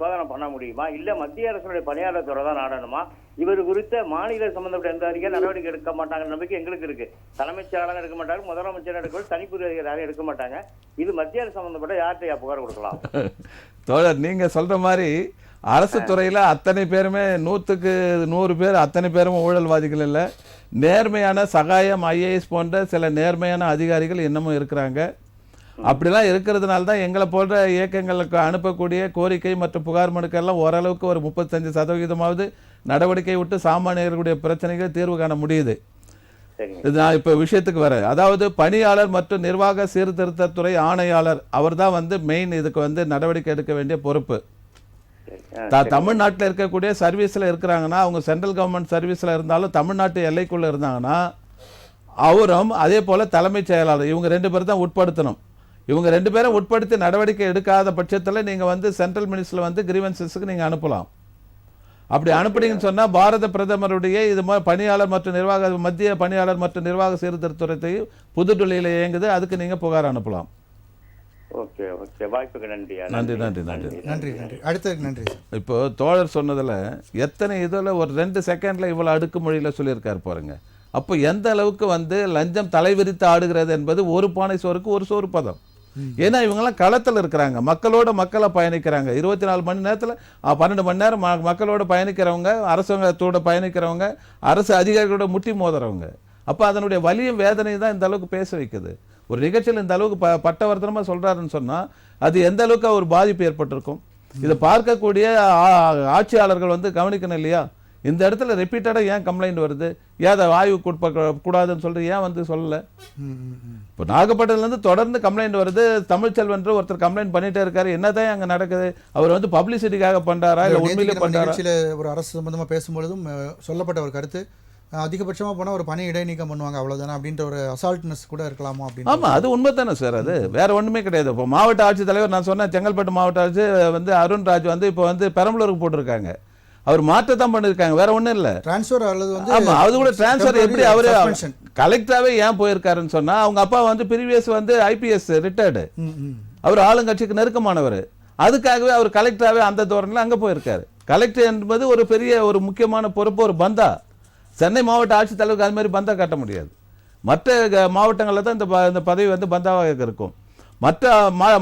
சோதனை பண்ண முடியுமா, இல்ல மத்திய அரசுடைய பணியாளர் துறை தான் நாடணுமா? இவர் குறித்த மாநில சம்பந்தப்பட்ட எந்த அதிகாரி நடவடிக்கை எடுக்க மாட்டாங்க நம்பிக்கை எங்களுக்கு இருக்கு. தலைமைச் செயலாளர் எடுக்க மாட்டாங்க, முதலமைச்சர் எடுக்க, தனிப்புரி அதிகாரி எடுக்க மாட்டாங்க. இது மத்திய அரசு சம்பந்தப்பட்ட யார்கிட்ட புகார் கொடுக்கலாம்? தோழர், நீங்க சொல்ற மாதிரி அரசு துறையில அத்தனை பேருமே 100க்கு 100 பேர் அத்தனை பேரும் ஊழல்வாதிகள் இல்லை. நேர்மையான சகாயம் ஐஏஎஸ் போன்ற சில நேர்மையான அதிகாரிகள் இன்னமும் இருக்கிறாங்க. அப்படிலாம் இருக்கிறதுனால தான் எங்களை போன்ற இயக்கங்களுக்கு அனுப்பக்கூடிய கோரிக்கை மற்றும் புகார் மனுக்கெல்லாம் ஓரளவுக்கு ஒரு 35% நடவடிக்கை விட்டு சாமானியர்களுடைய பிரச்சனைகள் தீர்வு காண முடியுது. இது நான் இப்போ விஷயத்துக்கு வரேன். அதாவது பணியாளர் மற்றும் நிர்வாக சீர்திருத்தத்துறை ஆணையாளர் அவர் தான் வந்து மெயின் இதுக்கு வந்து நடவடிக்கை எடுக்க வேண்டிய பொறுப்பு. தமிழ்நாட்டில் இருக்கக்கூடிய சர்வீஸில் இருக்கிறாங்கன்னா, அவங்க சென்ட்ரல் கவர்மெண்ட் சர்வீஸில் இருந்தாலும் தமிழ்நாட்டு எல்லைக்குள்ளே இருந்தாங்கன்னா அவரும் அதே போல் தலைமைச் செயலாளர் இவங்க 2 பேர் தான் உட்படுத்தணும். இவங்க 2 பேரும் உட்படுத்தி நடவடிக்கை எடுக்காத பட்சத்தில் நீங்கள் வந்து சென்ட்ரல் மினிஸ்டரில் வந்து கிரீவன்சஸ்க்கு நீங்கள் அனுப்பலாம். அப்படி அனுப்புனீங்கன்னு சொன்னால் பாரத பிரதமருடைய இது மாதிரி பணியாளர் மற்றும் நிர்வாக மத்திய பணியாளர் மற்றும் நிர்வாக சீர்திருத்தத்துறை புதுடில்லியில் இயங்குது, அதுக்கு நீங்கள் புகார் அனுப்பலாம். ஓகே ஓகே, வாய்ப்புக்கு நன்றி. நன்றி நன்றி நன்றி நன்றி நன்றி. அடுத்ததுக்கு நன்றி. இப்போ தோழர் சொன்னதில் எத்தனை இதில் ஒரு 2 செகண்டில் இவ்வளோ அடுக்குமொழியில் சொல்லியிருக்காரு பாருங்க. அப்போ எந்த அளவுக்கு வந்து லஞ்சம் தலைவிரித்து ஆடுகிறது என்பது ஒரு பானை சோறுக்கு ஒரு சோறு பதம். ஏன்னா இவங்கெல்லாம் களத்தில் இருக்கிறாங்க, மக்களோட மக்களை பயணிக்கிறாங்க. 24 மணி நேரத்தில் 12 மணி நேரம் மக்களோட பயணிக்கிறவங்க, அரசாங்கத்தோட பயணிக்கிறவங்க, அரசு அதிகாரிகளோட முட்டி மோதுறவங்க. அப்போ அதனுடைய வலியும் வேதனையும் தான் இந்த அளவுக்கு பேச வைக்குது. ஒரு நிகழ்ச்சியில் இந்த அளவுக்கு பட்டவர்த்தனமாக சொல்கிறாருன்னு சொன்னால் அது எந்த அளவுக்கு ஒரு பாதிப்பு ஏற்பட்டிருக்கும். இதை பார்க்கக்கூடிய ஆட்சியாளர்கள் வந்து கவனிக்கணும் இல்லையா? இந்த இடத்துல ரிப்பீட்டடாக ஏன் கம்ப்ளைண்ட் வருது, ஏன் அதை ஆய்வுக்கு கூடாதுன்னு சொல்லிட்டு ஏன் வந்து சொல்லலை? இப்போ நாகப்பட்டினத்துலேருந்து தொடர்ந்து கம்ப்ளைண்ட் வருது. தமிழ்ச்செல்வன் ஒருத்தர் கம்ப்ளைண்ட் பண்ணிட்டே இருக்காரு. என்னதான் அங்கே நடக்குது? அவர் வந்து பப்ளிசிட்டிக்காக பண்ணுறாரா இல்லை உண்மையிலே பண்ணுறாரா? ஒரு அரசு சம்பந்தமாக பேசும்பொழுதும் சொல்லப்பட்ட ஒரு கருத்து, அதிகபட்சமாக போனால் ஒரு பணி இடைநீக்கம் பண்ணுவாங்க அவ்வளோதானே அப்படின்ற ஒரு அசால்ட்னஸ் கூட இருக்கலாமா அப்படின்னு. ஆமாம், அது உண்மை தானே சார். அது வேற ஒன்றுமே கிடையாது. இப்போ மாவட்ட ஆட்சித்தலைவர் நான் சொன்னேன், செங்கல்பட்டு மாவட்ட ஆட்சி வந்து அருண்ராஜ் வந்து இப்போ வந்து பெரம்பலூருக்கு போட்டிருக்காங்க. அவர் மாற்றத்தான் பண்ணியிருக்காங்க, வேற ஒன்றும் இல்லை. டிரான்ஸ்ஃபர் அல்லது வந்து ஆமாம், அது கூட டிரான்ஸ்ஃபர் எப்படி அவர் கலெக்டராகவே ஏன் போயிருக்காருன்னு சொன்னால் அவங்க அப்பா வந்து ப்ரீவியஸ் வந்து IPS ரிட்டையர்டு, அவர் ஆளுங்கட்சிக்கு நெருக்கமானவர். அதுக்காகவே அவர் கலெக்டராகவே அந்த தோரணையில் அங்கே போயிருக்காரு. கலெக்டர் என்பது ஒரு பெரிய ஒரு முக்கியமான பொறுப்பு, ஒரு பந்தா. சென்னை மாவட்ட ஆட்சித்தலைவருக்கு அது மாதிரி பந்தா காட்ட முடியாது. மற்ற மாவட்டங்களில் தான் இந்த பதவி வந்து பந்தாவாக இருக்கும். மற்ற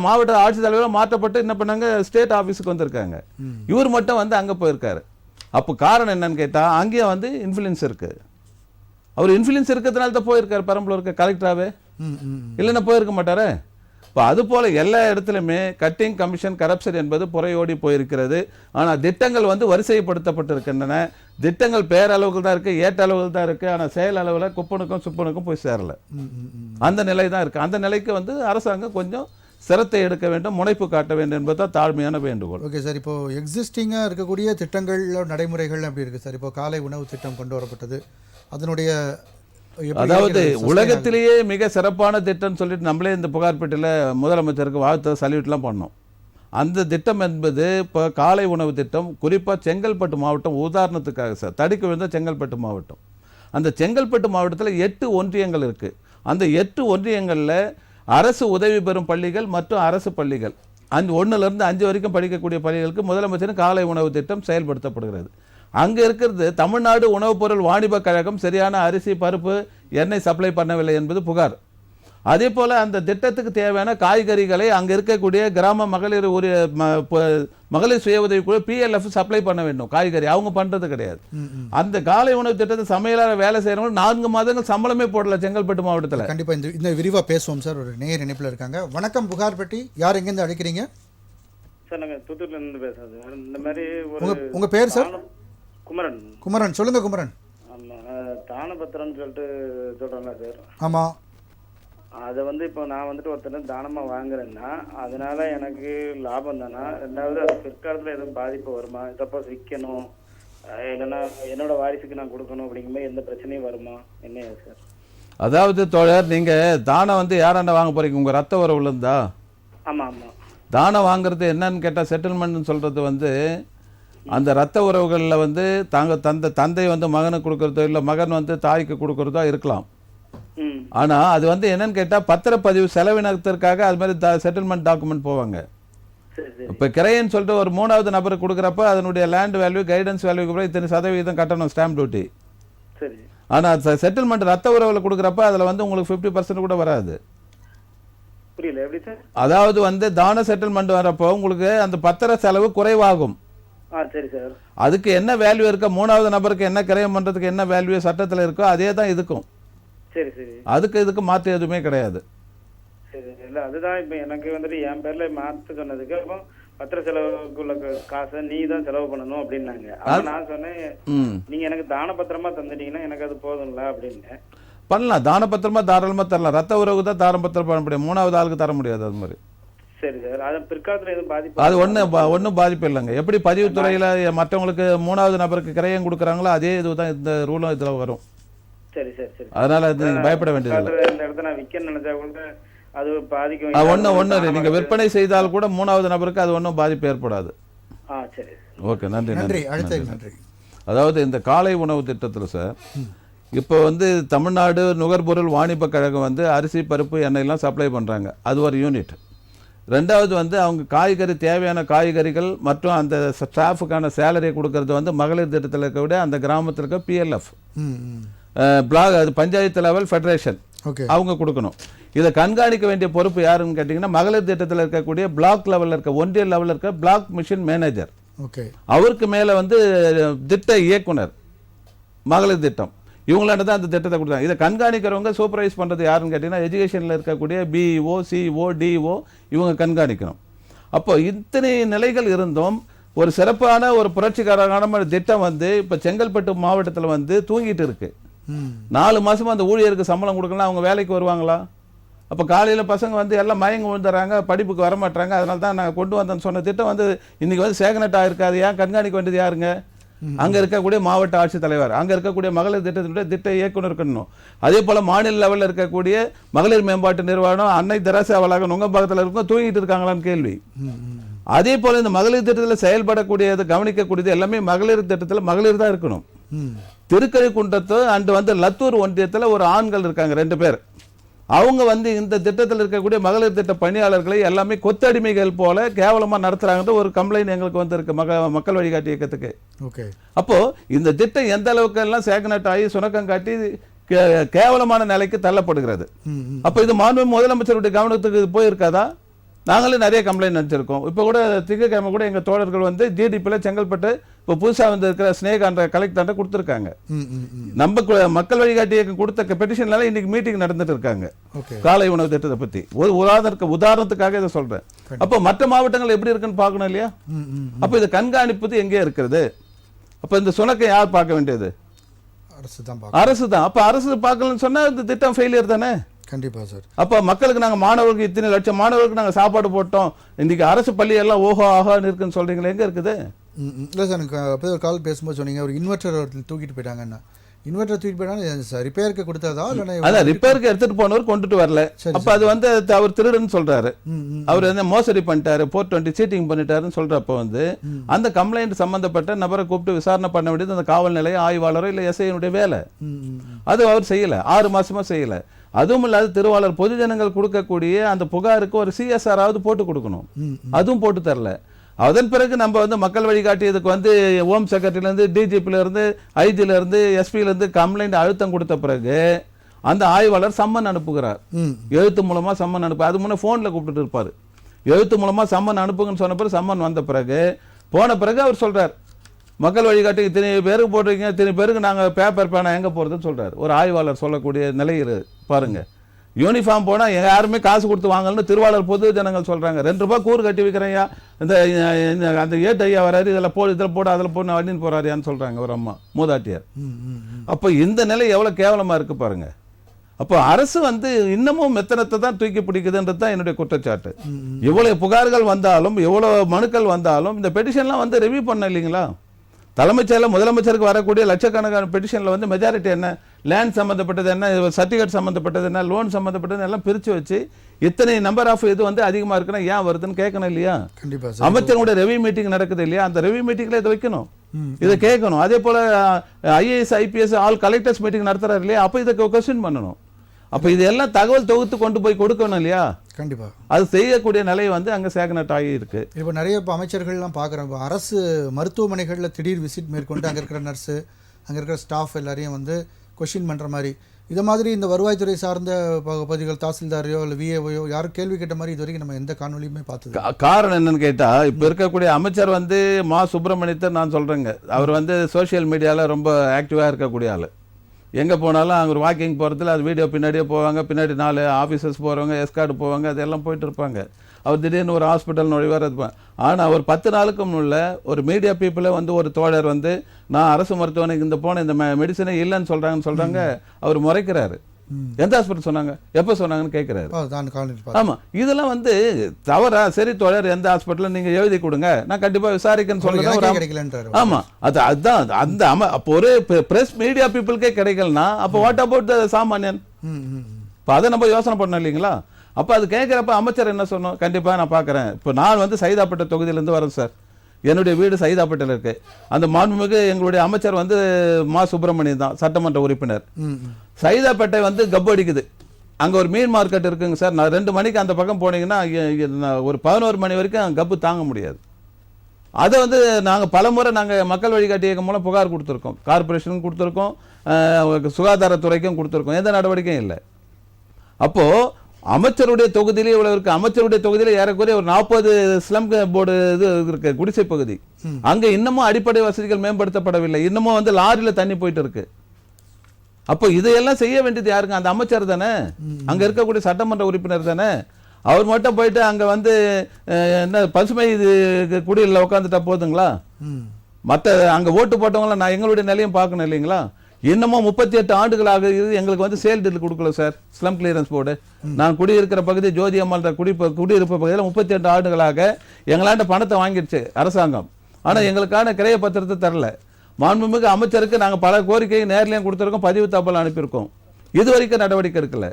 மாவட்ட ஆட்சித்தலைவர்கள் மாற்றப்பட்டு என்ன பண்ணாங்க, ஸ்டேட் ஆஃபீஸுக்கு வந்திருக்காங்க. இவர் மட்டும் வந்து அங்கே போயிருக்காரு. அப்போ காரணம் என்னன்னு கேட்டால் அங்கேயும் வந்து இன்ஃப்ளூயன்ஸ் இருக்குது. அவர் இன்ஃப்ளூயன்ஸ் இருக்கிறதுனால தான் போயிருக்காரு பெரம்பலூருக்கு கலெக்டராகவே, இல்லைன்னா போயிருக்க மாட்டாரே. இப்போ அதுபோல் எல்லா இடத்துலையுமே கட்டிங் கமிஷன் கரப்ஷன் என்பது புறையோடி போயிருக்கிறது. ஆனால் திட்டங்கள் வந்து வரிசைப்படுத்தப்பட்டிருக்கின்றன. திட்டங்கள் பேரளவுகள் தான் இருக்குது, ஏற்ற அளவுகள் தான் இருக்குது. ஆனால் செயல் அளவில் குப்பனுக்கும் சுப்பனுக்கும் போய் சேரலை. அந்த நிலை தான் இருக்குது. அந்த நிலைக்கு வந்து அரசாங்கம் கொஞ்சம் சிரத்தை எடுக்க வேண்டும், முனைப்பு காட்ட வேண்டும் என்பது தான் தாழ்மையான வேண்டுகோள். ஓகே சார், இப்போ எக்ஸிஸ்டிங்காக இருக்கக்கூடிய திட்டங்கள் நடைமுறைகள் எப்படி இருக்குது சார்? இப்போ காலை உணவு திட்டம் கொண்டு வரப்பட்டது, அதனுடைய அதாவது உலகத்திலேயே மிக சிறப்பான திட்டம் சொல்லிட்டு நம்மளே இந்த புகார்பேட்டையில் முதலமைச்சருக்கு வாழ்த்து சல்யூட்லாம் பண்ணோம். அந்த திட்டம் என்பது இப்போ காலை உணவு திட்டம், குறிப்பாக செங்கல்பட்டு மாவட்டம் உதாரணத்துக்காக சார், தடுக்கி விழுந்த செங்கல்பட்டு மாவட்டம். அந்த செங்கல்பட்டு மாவட்டத்தில் 8 ஒன்றியங்கள் இருக்குது. அந்த 8 ஒன்றியங்களில் அரசு உதவி பெறும் பள்ளிகள் மற்றும் அரசு பள்ளிகள் 1லேருந்து 5 வரைக்கும் படிக்கக்கூடிய பள்ளிகளுக்கு முதலமைச்சரின் காலை உணவு திட்டம் செயல்படுத்தப்படுகிறது. அங்கே இருக்கிறது தமிழ்நாடு உணவுப் பொருள் வாணிப கழகம் சரியான அரிசி பருப்பு எண்ணெய் சப்ளை பண்ணவில்லை என்பது புகார். அதே போல் அந்த திட்டத்துக்கு தேவையான காய்கறிகளை அங்கே இருக்கக்கூடிய கிராம மகளிர் சுய உதவி குழு PLF சப்ளை பண்ண வேண்டும். காய்கறி அவங்க பண்ணுறது கிடையாது. அந்த காலை உணவு திட்டத்தை சமையலாளர் வேலை செய்கிறவங்க 4 மாதங்கள் சம்பளமே போடல செங்கல்பட்டு மாவட்டத்தில். கண்டிப்பாக இந்த விரிவாக பேசுவோம் சார். ஒரு நேயர் இணைப்பில் இருக்காங்க. வணக்கம், புகார்பட்டி. யார் எங்கேருந்து அழைக்கிறீங்க? சார் நாங்கள் தூத்துக்குடியிலேருந்து பேசுகிறோம் சார். இந்த மாதிரி உங்கள் பேர் சார்? குமரன். குமரன், சொல்லுங்க குமரன். ஆமாம், தானபத்திரம்னு சொல்லிட்டு சொல்கிறேங்களா சார்? ஆமாம். அதை வந்து இப்போ நான் வந்துட்டு ஒருத்தர் தானமாக வாங்குறேன்னா அதனால எனக்கு லாபம் தானா? ரெண்டாவது அது பிற்காலத்தில் எதுவும் பாதிப்பு வருமா? சப்போஸ் விற்கணும் இல்லைன்னா என்னோட வாரிசுக்கு நான் கொடுக்கணும் அப்படிங்கும்போது எந்த பிரச்சனையும் வருமா? என்ன சார்? அதாவது தோழர், நீங்கள் தானம் வந்து யாராண்ட வாங்க போகிறீங்க? உங்கள் ரத்த உறவுல இருந்தா? ஆமாம் ஆமாம். தானம் வாங்குறது என்னன்னு கேட்டால் செட்டில்மெண்ட்னு சொல்கிறது வந்து அந்த ரத்த உறவுகளில் வந்து தந்தை வந்து மகனுக்கு கொடுக்குறதோ இல்லை மகன் வந்து தாய்க்கு கொடுக்குறதோ இருக்கலாம். ஆனால் அது வந்து என்னன்னு கேட்டால் பத்திரப்பதிவு செலவினத்திற்காக அது மாதிரி செட்டில்மெண்ட் டாக்குமெண்ட் போவாங்க. இப்போ கிரையன்னு சொல்லிட்டு ஒரு 3வது நபருக்கு கொடுக்குறப்ப அதனுடைய லேண்ட் வேல்யூ கைடன்ஸ் வேல்யூக்கு அப்புறம் இத்தனை சதவீதம் கட்டணும் ஸ்டாம்ப் டியூட்டி. ஆனால் செட்டில்மெண்ட் ரத்த உறவில் கொடுக்குறப்ப அதில் வந்து உங்களுக்கு 50% கூட வராது. புரியல, எப்படி சார்? அதாவது வந்து தான செட்டில்மெண்ட் வரப்போ உங்களுக்கு அந்த பத்திர செலவு குறைவாகும். சரி சார். அதுக்கு என்ன வேல்யூ இருக்கோ, 3வது நபருக்கு என்ன கிரயம் பண்ணுறதுக்கு என்ன வேல்யூ சட்டத்தில் இருக்கோ அதே தான் இதுக்கும். சரி சரி. இதுக்கு மாற்று எதுவுமே கிடையாது. சரி, இல்லை அதுதான் இப்போ எனக்கு வந்துட்டு என் பேர்ல மாற்ற சொன்னதுக்கு அப்போ பத்திர செலவுக்குள்ள காசை நீ தான் செலவு பண்ணணும் அப்படின்னாங்க. அப்போ நான் சொன்னேன், நீங்க எனக்கு தான பத்திரமா தந்துட்டீங்கன்னா எனக்கு அது போதும்ல அப்படின்னு. பண்ணலாம். தானபத்திரமா தாராளமாக தரலாம். ரத்த உறவு தான் தானபத்திரம் பண்ண முடியும், 3வது ஆளுக்கு தர முடியாது. அது மாதிரி சரி சார். அது பிற்காலத்துல எதுவும் பாதிப்பு? அது ஒன்றும் பாதிப்பு இல்லைங்க. எப்படி பதிவுத்துறையில் மற்றவங்களுக்கு 3வது நபருக்கு கிரையம் கொடுக்குறாங்களோ அதே இதுதான் இந்த ரூலும் இதில் வரும். சரி சரி சரி. அதனால அது நீங்கள் பயப்பட வேண்டியது. இந்த இடத்த நான் விற்க நினைச்சா கூட அது பாதிக்கும். ஒன்று நீங்கள் விற்பனை செய்தால் கூட 3வது நபருக்கு அது ஒன்றும் பாதிப்பு ஏற்படாது. சரி. ஓகே, நன்றி நன்றி. நன்றி. அதாவது இந்த காலை உணவு திட்டத்தில் சார் இப்போ வந்து தமிழ்நாடு நுகர்பொருள் வாணிப கழகம் வந்து அரிசி பருப்பு எண்ணெயெல்லாம் சப்ளை பண்ணுறாங்க. அது ஒரு யூனிட். 2வது வந்து அவங்க காய்கறி தேவையான காய்கறிகள் மற்றும் அந்த ஸ்டாஃபுக்கான சேலரியை கொடுக்கறது வந்து மகளிர் திட்டத்தில் இருக்கக்கூடிய அந்த கிராமத்தில் இருக்க PLF பிளாக், அது பஞ்சாயத்து லெவல் ஃபெடரேஷன், அவங்க கொடுக்கணும். இதை கண்காணிக்க வேண்டிய பொறுப்பு யாருன்னு கேட்டிங்கன்னா மகளிர் திட்டத்தில் இருக்கக்கூடிய பிளாக் லெவலில் இருக்க ஒன்றிய லெவலில் இருக்க பிளாக் மிஷன் மேனேஜர். அவருக்கு மேலே வந்து திட்ட இயக்குனர் மகளிர் திட்டம், இவங்களாண்ட தான் அந்த திட்டத்தை கொடுத்தாங்க. இதை கண்காணிக்கிறவங்க சூப்பர்வைஸ் பண்ணுறது யாருன்னு கேட்டிங்கன்னா எஜுகேஷனில் இருக்கக்கூடிய BEO, CO, DO இவங்க கண்காணிக்கணும். அப்போ இத்தனை நிலைகள் இருந்தும் ஒரு சிறப்பான ஒரு புரட்சிகரமான திட்டம் வந்து இப்போ செங்கல்பட்டு மாவட்டத்தில் வந்து தூங்கிட்டு இருக்கு. 4 மாதமாக அந்த ஊழியருக்கு சம்பளம் கொடுக்கலாம், அவங்க வேலைக்கு வருவாங்களா? அப்போ காலையில் பசங்க வந்து எல்லாம் மயங்க விழுந்துறாங்க, படிப்புக்கு வரமாட்டாங்க. அதனால தான் நாங்கள் கொண்டு வந்தோன்னு சொன்ன திட்டம் வந்து இன்றைக்கி வந்து சேகனட் ஆகிருக்காது. ஏன் கண்காணிக்க வேண்டியது யாருங்க? அங்கே இருக்கக்கூடிய மாவட்ட ஆட்சித்தலைவர், அங்கே இருக்கக்கூடிய மகளிர் திட்டத்தினுடைய திட்ட இயக்குனர் இருக்கணும். அதே போல் மாநில லெவலில் இருக்கக்கூடிய மகளிர் மேம்பாட்டு நிறுவனம் அன்னை தெரசா வளாகம் நுங்கம்பாக்கத்தில் இருக்கும், தூங்கிட்டு இருக்காங்களான்னு கேள்வி. அதே போல் இந்த மகளிர் திட்டத்தில் செயல்படக்கூடியது கவனிக்கக்கூடியது எல்லாமே மகளிர் திட்டத்தில் மகளிர் தான் இருக்கணும். திருக்கழிக்குன்றத்து அண்டு வந்து லத்தூர் ஒன்றியத்தில் ஒரு ஆண்கள் இருக்காங்க 2 பேர். அவங்க வந்து இந்த திட்டத்தில் இருக்கக்கூடிய மகளிர் திட்ட பணியாளர்களை எல்லாமே கொத்தடிமைகள் போல கேவலமாக நடத்துகிறாங்கன்ற ஒரு கம்ப்ளைண்ட் எங்களுக்கு வந்து இருக்கு மக்கள் வழிகாட்டி இயக்கத்துக்கு. அப்போ இந்த திட்டம் எந்த அளவுக்கு எல்லாம் சேகனட் ஆகி சுணக்கம் காட்டி கேவலமான நிலைக்கு தள்ளப்படுகிறது. அப்போ இது மாண்பு முதலமைச்சருடைய கவனத்துக்கு போயிருக்காதா? நாங்களே நிறைய கம்ப்ளைண்ட் நினச்சிருக்கோம். இப்போ கூட திங்கக்கிழமை கூட எங்கள் தோழர்கள் வந்து GDPயில் செங்கல்பட்டு இப்போ புதுசாக வந்து இருக்கிற ஸ்னேகான்ற கலெக்டர்கிட்ட கொடுத்துருக்காங்க. நம்ம மக்கள் வழிகாட்டி இயக்கம் கொடுத்த பெட்டிஷன்லாம் இன்னைக்கு மீட்டிங் நடந்துட்டு இருக்காங்க காலை உணவு திட்டத்தை பற்றி. ஒரு உதாரணத்துக்காக இதை சொல்கிறேன். அப்போ மற்ற மாவட்டங்கள் எப்படி இருக்குன்னு பார்க்கணும் இல்லையா? அப்போ இதை கண்காணிப்பது எங்கே இருக்கிறது? அப்போ இந்த சுணக்கை யார் பார்க்க வேண்டியது? அரசு தான். அப்போ அரசு பார்க்கலன்னு சொன்னால் இந்த திட்டம் ஃபெயிலியர் தானே? கண்டிப்பாக சார். அப்போ மக்களுக்கு நாங்கள் மாணவர்களுக்கு இத்தனை லட்சம் மாணவர்களுக்கு நாங்கள் சாப்பாடு போட்டோம், இன்றைக்கி அரசு பள்ளி எல்லாம் ஓஹோ ஆஹான்னு இருக்குன்னு சொல்கிறீங்களே, எங்கே இருக்குது? இல்லை சார், எனக்கு அப்போ ஒரு கால் பேசும்போது சொன்னீங்க ஒரு இன்வெர்டர் தூக்கிட்டு போயிட்டாங்கன்னா. இன்வெர்டர் தூக்கிட்டு போயிட்டாங்க ரிப்பேருக்கு கொடுத்ததா? அதான் ரிப்பேருக்கு எடுத்துகிட்டு போனவர் கொண்டுட்டு வரல. அப்போ அது வந்து அவர் திருடுன்னு சொல்கிறாரு. அவர் என்ன மோசடி பண்ணிட்டாரு, 420 சீட்டிங் பண்ணிட்டாருன்னு சொல்கிறப்போ வந்து அந்த கம்ப்ளைண்ட் சம்மந்தப்பட்ட நபரை கூப்பிட்டு விசாரணை பண்ண வேண்டியது அந்த காவல் நிலைய ஆய்வாளரோ இல்லை SIனுடைய வேலை. அது அவர் செய்யலை, 6 மாதமாக செய்யலை. அதுவும் இல்லாத திருவாளர் பொதுஜனங்கள் கொடுக்கக்கூடிய அந்த புகாருக்கு ஒரு CSR போட்டு கொடுக்கணும், அதுவும் போட்டு தரல. அதன் பிறகு நம்ம வந்து மக்கள் வழிகாட்டியதுக்கு வந்து ஹோம் செக்ரட்டரியிலேருந்து DGPலேருந்து IGலேருந்து SPலேருந்து கம்ப்ளைண்ட் அழுத்தம் கொடுத்த பிறகு அந்த ஆய்வாளர் சம்மன் அனுப்புகிறார். எழுத்து மூலமாக சம்மன் அனுப்பு. அது முன்னே ஃபோனில் கூப்பிட்டுட்டு இருப்பார். எழுத்து மூலமாக சம்மன் அனுப்புங்கன்னு சொன்ன பிறகு சம்மன் வந்த பிறகு போன பிறகு அவர் சொல்கிறார், மக்கள் வழிகாட்டி இத்தனை பேருக்கு போட்டிருக்கீங்க, இத்தனை பேருக்கு நாங்கள் பேப்பர் பேனா எங்கே போகிறதுன்னு சொல்கிறார். ஒரு ஆய்வாளர் சொல்லக்கூடிய நிலையில் பாருங்கள். யூனிஃபார்ம் போனால் யாருமே காசு கொடுத்து வாங்கலன்னு திருவாளர் பொது ஜனங்கள் சொல்கிறாங்க. 2 ரூபா கூறு கட்டி வைக்கிறேயா, இந்த அந்த ஏட்டு ஐயா வராரு, இதில் போடு அதில் போடு வண்டின்னு போகிறாரியான்னு சொல்கிறாங்க ஒரு அம்மா மூதாட்டியார். அப்போ இந்த நிலை எவ்வளோ கேவலமாக இருக்குது பாருங்கள். அப்போ அரசு வந்து இன்னமும் மெத்தனத்தை தான் தூக்கி பிடிக்குதுன்றது தான் என்னுடைய குற்றச்சாட்டு. எவ்வளோ புகார்கள் வந்தாலும் எவ்வளோ மனுக்கள் வந்தாலும் இந்த பெட்டிஷன்லாம் வந்து ரிவ்யூ பண்ண இல்லைங்களா? தலைமைச் செயலர் முதலமைச்சருக்கு வரக்கூடிய லட்சக்கணக்கான பெட்டிஷனில் வந்து மெஜாரிட்டி என்ன, லேண்ட் சம்மந்தப்பட்டது என்ன, சர்டிஃபிகேட் சம்மந்தப்பட்டது என்ன, லோன் சம்மந்தப்பட்டது எல்லாம் பிரித்து வச்சு இத்தனை நம்பர் ஆஃப் இது வந்து அதிகமாக இருக்குன்னா ஏன் வருதுன்னு கேட்கணும் இல்லையா? கண்டிப்பாக அமைச்சர்களுடைய ரெவ்யூ மீட்டிங் நடக்குது இல்லையா? அந்த ரெவ்யூ மீட்டிங்கில் இதை வைக்கணும், இதை கேட்கணும். அதே போல் IAS IPS all collectors meeting நடத்துகிறாரு இல்லையா? அப்போ இதை கொஸ்டின் பண்ணணும். அப்போ இதெல்லாம் தகவல் தொகுத்து கொண்டு போய் கொடுக்கணும் இல்லையா? கண்டிப்பாக அது செய்யக்கூடிய நிலை வந்து அங்கே சேகனட் ஆகி இருக்கு. இப்போ நிறைய இப்போ அமைச்சர்கள்லாம் பார்க்குறோம். இப்போ அரசு மருத்துவமனைகளில் திடீர் விசிட் மேற்கொண்டு அங்கே இருக்கிற நர்ஸு, அங்கே இருக்கிற ஸ்டாஃப் எல்லாரையும் வந்து கொஸ்டின் பண்ணுற மாதிரி இது மாதிரி இந்த வருவாய்த்துறை சார்ந்த பகுதிகள் தாசில்தாரையோ இல்லை VAஓயோ யாரும் கேள்வி கேட்ட மாதிரி இது வரைக்கும் நம்ம எந்த காணொலியுமே பார்த்தது. காரணம் என்னன்னு கேட்டால் இப்போ இருக்கக்கூடிய அமைச்சர் வந்து சுப்பிரமணியத்தை நான் சொல்கிறேங்க, அவர் வந்து சோஷியல் மீடியாவில் ரொம்ப ஆக்டிவாக இருக்கக்கூடிய ஆள். எங்கே போனாலும் அங்கே ஒரு வாக்கிங் போகிறதுல அது வீடியோ பின்னாடியே போவாங்க, பின்னாடி 4 ஆஃபீஸர்ஸ் போகிறவங்க எஸ்கார்டு போவாங்க, அதெல்லாம் போயிட்டு இருப்பாங்க. அவர் திடீர்னு ஒரு ஹாஸ்பிட்டல் நுழைவார் இருப்பான். ஆனால் அவர் 10 நாளுக்கு முன்ன ஒரு மீடியா பீப்புளே வந்து ஒரு தோழர் வந்து நான் அரசு மருத்துவமனைக்கு இந்த போன இந்த மெடிசனே இல்லைன்னு சொல்கிறாங்க அவர் முறைக்கிறாரு. எந்த ஹாஸ்பிட்டல் சொன்னாங்க, எப்ப சொன்னாங்கன்னு கேட்கிறாரு. தான் ஆமா, இதெல்லாம் வந்து தவறா? சரி தோழர், எந்த ஹாஸ்பிட்டல் நீங்க எழுதி கொடுங்க, நான் கண்டிப்பா விசாரிக்கன்னு சொல்றேன். ஆமா, அதுதான் அந்த அப்போ ஒரு பிரஸ் மீடியா பீப்புளுக்கே கிடைக்கலனா அப்போ வாட் அபவுட் த சாமானியன்? இப்போ அதை நம்ம யோசனை பண்ணோம் இல்லைங்களா? அப்போ அது கேட்குறப்ப அமைச்சர் என்ன சொன்னோம், கண்டிப்பாக நான் பார்க்குறேன். இப்போ நான் வந்து சைதாப்பேட்டை தொகுதியிலேருந்து வரேன் சார், என்னுடைய வீடு சைதாப்பேட்டையில் இருக்கு. அந்த மாண்புமிகு எங்களுடைய அமைச்சர் வந்து மா சுப்பிரமணியன் தான், சட்டமன்ற உறுப்பினர். சைதாப்பேட்டை வந்து கப்பு அடிக்குது, அங்கே ஒரு மீன் மார்க்கெட் இருக்குங்க சார். நான் 2 மணிக்கு அந்த பக்கம் போனீங்கன்னா ஒரு 11 மணி வரைக்கும் கப்பு தாங்க முடியாது. அதை வந்து நாங்கள் பலமுறை நாங்கள் மக்கள் வழிகாட்டி இயக்கம் மூலம் புகார் கொடுத்துருக்கோம், கார்பரேஷனுக்கும் கொடுத்துருக்கோம், சுகாதாரத்துறைக்கும் கொடுத்துருக்கோம், எந்த நடவடிக்கையும் இல்லை. அப்போ அமைச்சருடைய தொகுதியிலே இவ்வளவு இருக்கு. அமைச்சருடைய தொகுதியில ஏறக்குறைய ஒரு 40 ஸ்லம் போர்டு இது இருக்கு, குடிசை பகுதி. அங்க இன்னமும் அடிப்படை வசதிகள் மேம்படுத்தப்படவில்லை, இன்னமும் வந்து லாரியில தண்ணி போயிட்டு இருக்கு. அப்போ இதையெல்லாம் செய்ய வேண்டியது யாருங்க? அந்த அமைச்சர் தானே, அங்க இருக்கக்கூடிய சட்டமன்ற உறுப்பினர் தானே. அவர் மட்டும் போயிட்டு அங்க வந்து என்ன பசுமை இது குடியில் உட்காந்துட்டா போதுங்களா? மற்ற அங்க ஓட்டு போட்டவங்கள நான் எங்களுடைய நிலையும் பார்க்கணும் இல்லைங்களா? இன்னமும் 38 ஆண்டுகளாக எங்களுக்கு வந்து சேல் டீல் கொடுக்கல சார், ஸ்லம் கிளியரன்ஸ் போர்டு. நான் குடியிருக்கிற பகுதி ஜோதி அம்மாள் குடியிருப்பு பகுதியில் 38 ஆண்டுகளாக எங்களாண்ட பணத்தை வாங்கிடுச்சு அரசாங்கம். ஆனால் எங்களுக்கான கிரைய பத்திரத்தை தரல. மாண்புமிகு அமைச்சருக்கு நாங்கள் பல கோரிக்கையை நேர்லையும் கொடுத்துருக்கோம், பதிவு தபால் அனுப்பியிருக்கோம், இது வரைக்கும் நடவடிக்கை எடுக்கல.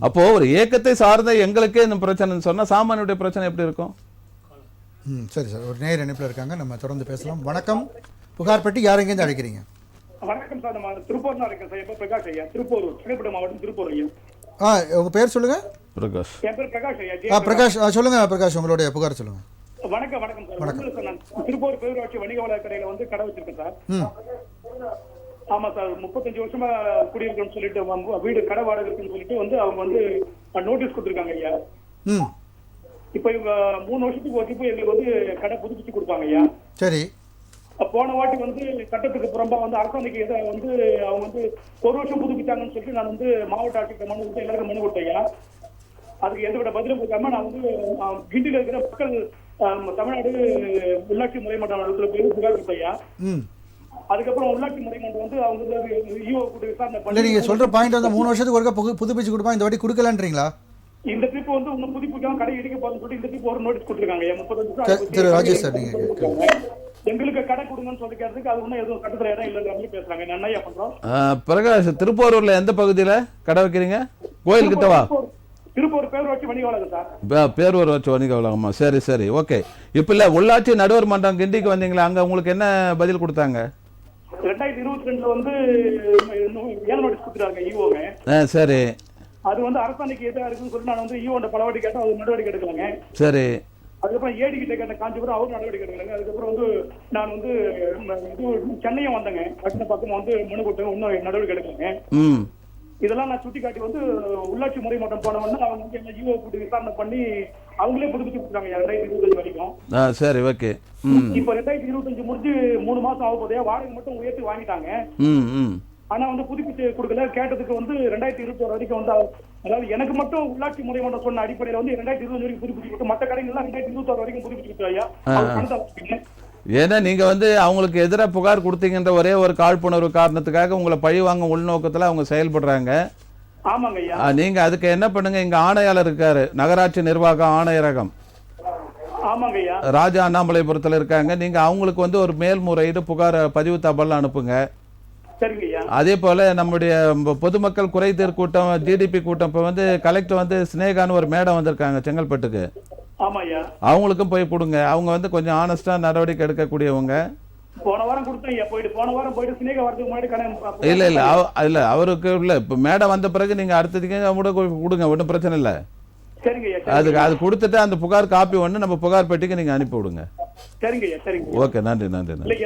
அப்போ ஒரு இயக்கத்தை சார்ந்த எங்களுக்கே இந்த பிரச்சனைன்னு சொன்னா சாமானியுடைய பிரச்சனை எப்படி இருக்கும்? சரி சார், ஒரு நேர் இணைப்பில் இருக்காங்க, நம்ம தொடர்ந்து பேசலாம். வணக்கம், புகார் பெட்டி, யார் எங்கேருந்து அழைக்கிறீங்க? வணக்கம் சார், நம்ம திருப்பூர் தான் இருக்கேன் சார். பிரகாஷ் ஐயா, திருப்பூர், செங்கல்பட்டு மாவட்டம் திருப்பூர் ஐயா. உங்க பேர் சொல்லுங்க. பிரகாஷ். என் பேர் பிரகாஷ் ஐயா. பிரகாஷ் சொல்லுங்க. பிரகாஷ், உங்களுடைய புகார் சொல்லுங்க. வணக்கம் வணக்கம் சார். வணக்கம். நான் திருப்பூர் பேரூராட்சி வணிக வள கடையில வந்து கடை வச்சிருக்கேன் சார். ஆமா சார், 35 வருஷமா குடியிருக்கணும்னு சொல்லிட்டு வீடு கடை வாடகை இருக்குன்னு சொல்லிட்டு வந்து அவங்க வந்து நோட்டீஸ் கொடுத்துருக்காங்க ஐயா. இப்ப இவங்க 3 வருஷத்துக்கு ஒரு இப்போ எங்களுக்கு வந்து கடை புதுப்பிச்சு கொடுப்பாங்க ஐயா. சரி. போன வாட்டி வந்து சட்டத்துக்கு புறம்பா வந்து அரசாணைக்கு இதை வந்து அவங்க வந்து 1 வருஷம் புதுப்பிச்சாங்கன்னு சொல்லிட்டு நான் வந்து மாவட்ட ஆட்சியர் மனு கொடுத்து எல்லாருக்கும் மனு கொடுத்தேன். அதுக்கு எந்தவித பதிலும் கொடுக்காம நான் வந்து கிண்டில இருக்கிற மக்கள் தமிழ்நாடு உள்ளாட்சி முறைமன்ற போய் புகார் கொடுத்தேன். அதுக்கப்புறம் உள்ளாட்சி முறைமன்றம் வந்து அவங்க ஈஓ கூட்ட விசாரணை பண்ணி நீங்க சொல்ற பாயிண்ட் வந்து 3 வருஷத்துக்கு ஒருக்கா புதுப்பிச்சு கொடுப்பா, இந்த வாட்டி கொடுக்கலன்றீங்களா? இந்த ட்ரிப் வந்து இன்னும் புதுப்பிக்காம கடை இடிக்க போறதுன்னு சொல்லிட்டு இந்த ட்ரிப் ஒரு நோட்டீஸ் கொடுத்துருக்காங்க 35 திரு ராஜேஷ் சார், நீங்க எங்களுக்கு கடை கொடுங்கன்னு சொல்லிக்கிறதுக்கு அது ஒன்றும் எதுவும் கட்டுற இடம் இல்லைன்ற மாதிரி பேசுறாங்க. என்ன ஐயா பண்றோம்? பிரகாஷ், திருப்பூர்ல எந்த பகுதியில கடை வைக்கிறீங்க? கோயில் கிட்டவா? திருப்பூர் பேரூராட்சி வணிக வளாகம் சார். பேரூராட்சி வணிக வளாகமா? சரி சரி, ஓகே. இப்ப இல்ல உள்ளாட்சி நடுவர் மன்றம் கிண்டிக்கு வந்தீங்களா, அங்க உங்களுக்கு என்ன பதில் கொடுத்தாங்க? 2022 வந்து ஏழு நோட்டீஸ் கொடுத்துருக்காங்க ஈஓங்க. சரி. அது வந்து அரசாணைக்கு எதா இருக்குன்னு சொல்லி நான் வந்து ஈஓண்ட பலவாட்டி கேட்டேன், அது நடவடிக்கை எடுக்கலாங்க. சரி. அதுக்கப்புறம் ஏடி கிட்ட கேட்ட காஞ்சிபுரம் அவரும் நடவடிக்கை எடுக்கலாங்க. அதுக்கப்புறம் வந்து நான் வந்து இது சென்னையும் வந்தேங்க, பட்டின பக்கமா வந்து மனு கொடுத்தேங்க, இன்னும் நடவடிக்கை எடுக்கலாங்க. இதெல்லாம் நான் சுட்டி காட்டி வந்து உள்ளாட்சி முறை மட்டம் போன வந்து அவங்க வந்து என்ன ஈஓ கூட்டி விசாரணை பண்ணி அவங்களே புதுப்பிச்சு கொடுத்தாங்க 2025 வரைக்கும். சரி, ஓகே. இப்ப 2025 முடிஞ்சு 3 மாசம் ஆக போதே வாடகை மட்டும் உயர்த்தி வாங்கிட்டாங்க. ஆனா வந்து புதுப்பிச்சு கொடுக்கல. கேட்டதுக்கு வந்து 2021 வரைக்கும் வந்து, அதாவது எனக்கு மட்டும் உள்ளாட்சி முறை மன்றம் சொன்ன அடிப்படையில வந்து 2020 வரைக்கும் புதுப்பிச்சு கொடுத்து, மற்ற கடைகள்லாம் 2021 வரைக்கும் புதுப்பிச்சு கொடுத்தாயா? ஏன்னா நீங்க வந்து அவங்களுக்கு எதிராக புகார் கொடுத்தீங்கன்ற ஒரே ஒரு காழ்ப்புணர்வு காரணத்துக்காக உங்களை பழி வாங்க உள்நோக்கத்துல அவங்க செயல்படுறாங்க. ஆமாங்க ஐயா. நீங்க அதுக்கு என்ன பண்ணுங்க, இங்க ஆணையாளர் இருக்காரு, நகராட்சி நிர்வாக ஆணையரகம். ஆமாங்க ஐயா. ராஜா அண்ணாமலைபுரத்துல இருக்காங்க. நீங்க அவங்களுக்கு வந்து ஒரு மேல்முறையீடு புகார் பதிவு தபால் அனுப்புங்க. அதே போல நம்முடைய பொதுமக்கள் குறைதீர் கூட்டம், ஜிடிபி கூட்டம், இப்ப வந்து கலெக்டர் வந்து ஸ்னேகான்னு ஒரு மேடம் வந்திருக்காங்க செங்கல்பட்டுக்கு, அவங்களுக்கும் போய் கொடுங்க. அவங்க வந்து கொஞ்சம் ஆனஸ்டா நடவடிக்கை எடுக்கக்கூடியவங்க. போன வாரம் கொடுத்தேன், போன வாரம் போயிட்டு ஸ்னேகா வரதுக்கு முன்னாடி இல்ல இல்ல இல்ல அவருக்கு இல்ல, இப்ப மேடம் வந்த பிறகு நீங்க அடுத்ததுக்கு கொடுங்க, ஒன்றும் பிரச்சனை இல்லை. அதுக்கு அது கொடுத்துட்டு அந்த புகார் காப்பி ஒன்று நம்ம புகார் பெட்டிக்கு நீங்க அனுப்பி விடுங்க. ஓகே, நன்றி நன்றி நன்றி.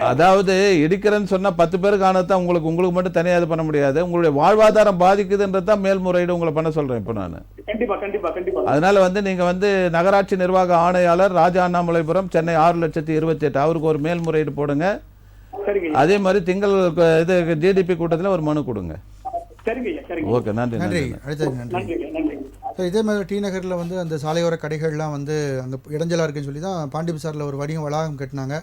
அதாவது இடிக்கிறேன்னு சொன்னா 10 பேருக்கு ஆனதான் உங்களுக்கு மட்டும் தனியாக இது பண்ண முடியாது. உங்களுடைய வாழ்வாதாரம் பாதிக்குதுன்றதான் மேல்முறையீடு உங்களை பண்ண சொல்றேன் இப்போ நான். அதனால வந்து நீங்க வந்து நகராட்சி நிர்வாக ஆணையாளர் ராஜா அண்ணாமலைபுரம், சென்னை 6,28,028 அவருக்கு ஒரு மேல்முறையீடு போடுங்க. அதே மாதிரி திங்கள் இது ஜிடிபி கூட்டத்தில் ஒரு மனு கொடுங்க. ஓகே, நன்றி நன்றி. இதே மாதிரி டி நகரில் வந்து அந்த சாலையோர கடைகள்லாம் வந்து அங்கே இடைஞ்சலாக இருக்குன்னு சொல்லி தான் பாண்டி பசாரில் ஒரு வணிகம் வளாகம் கட்டினாங்க.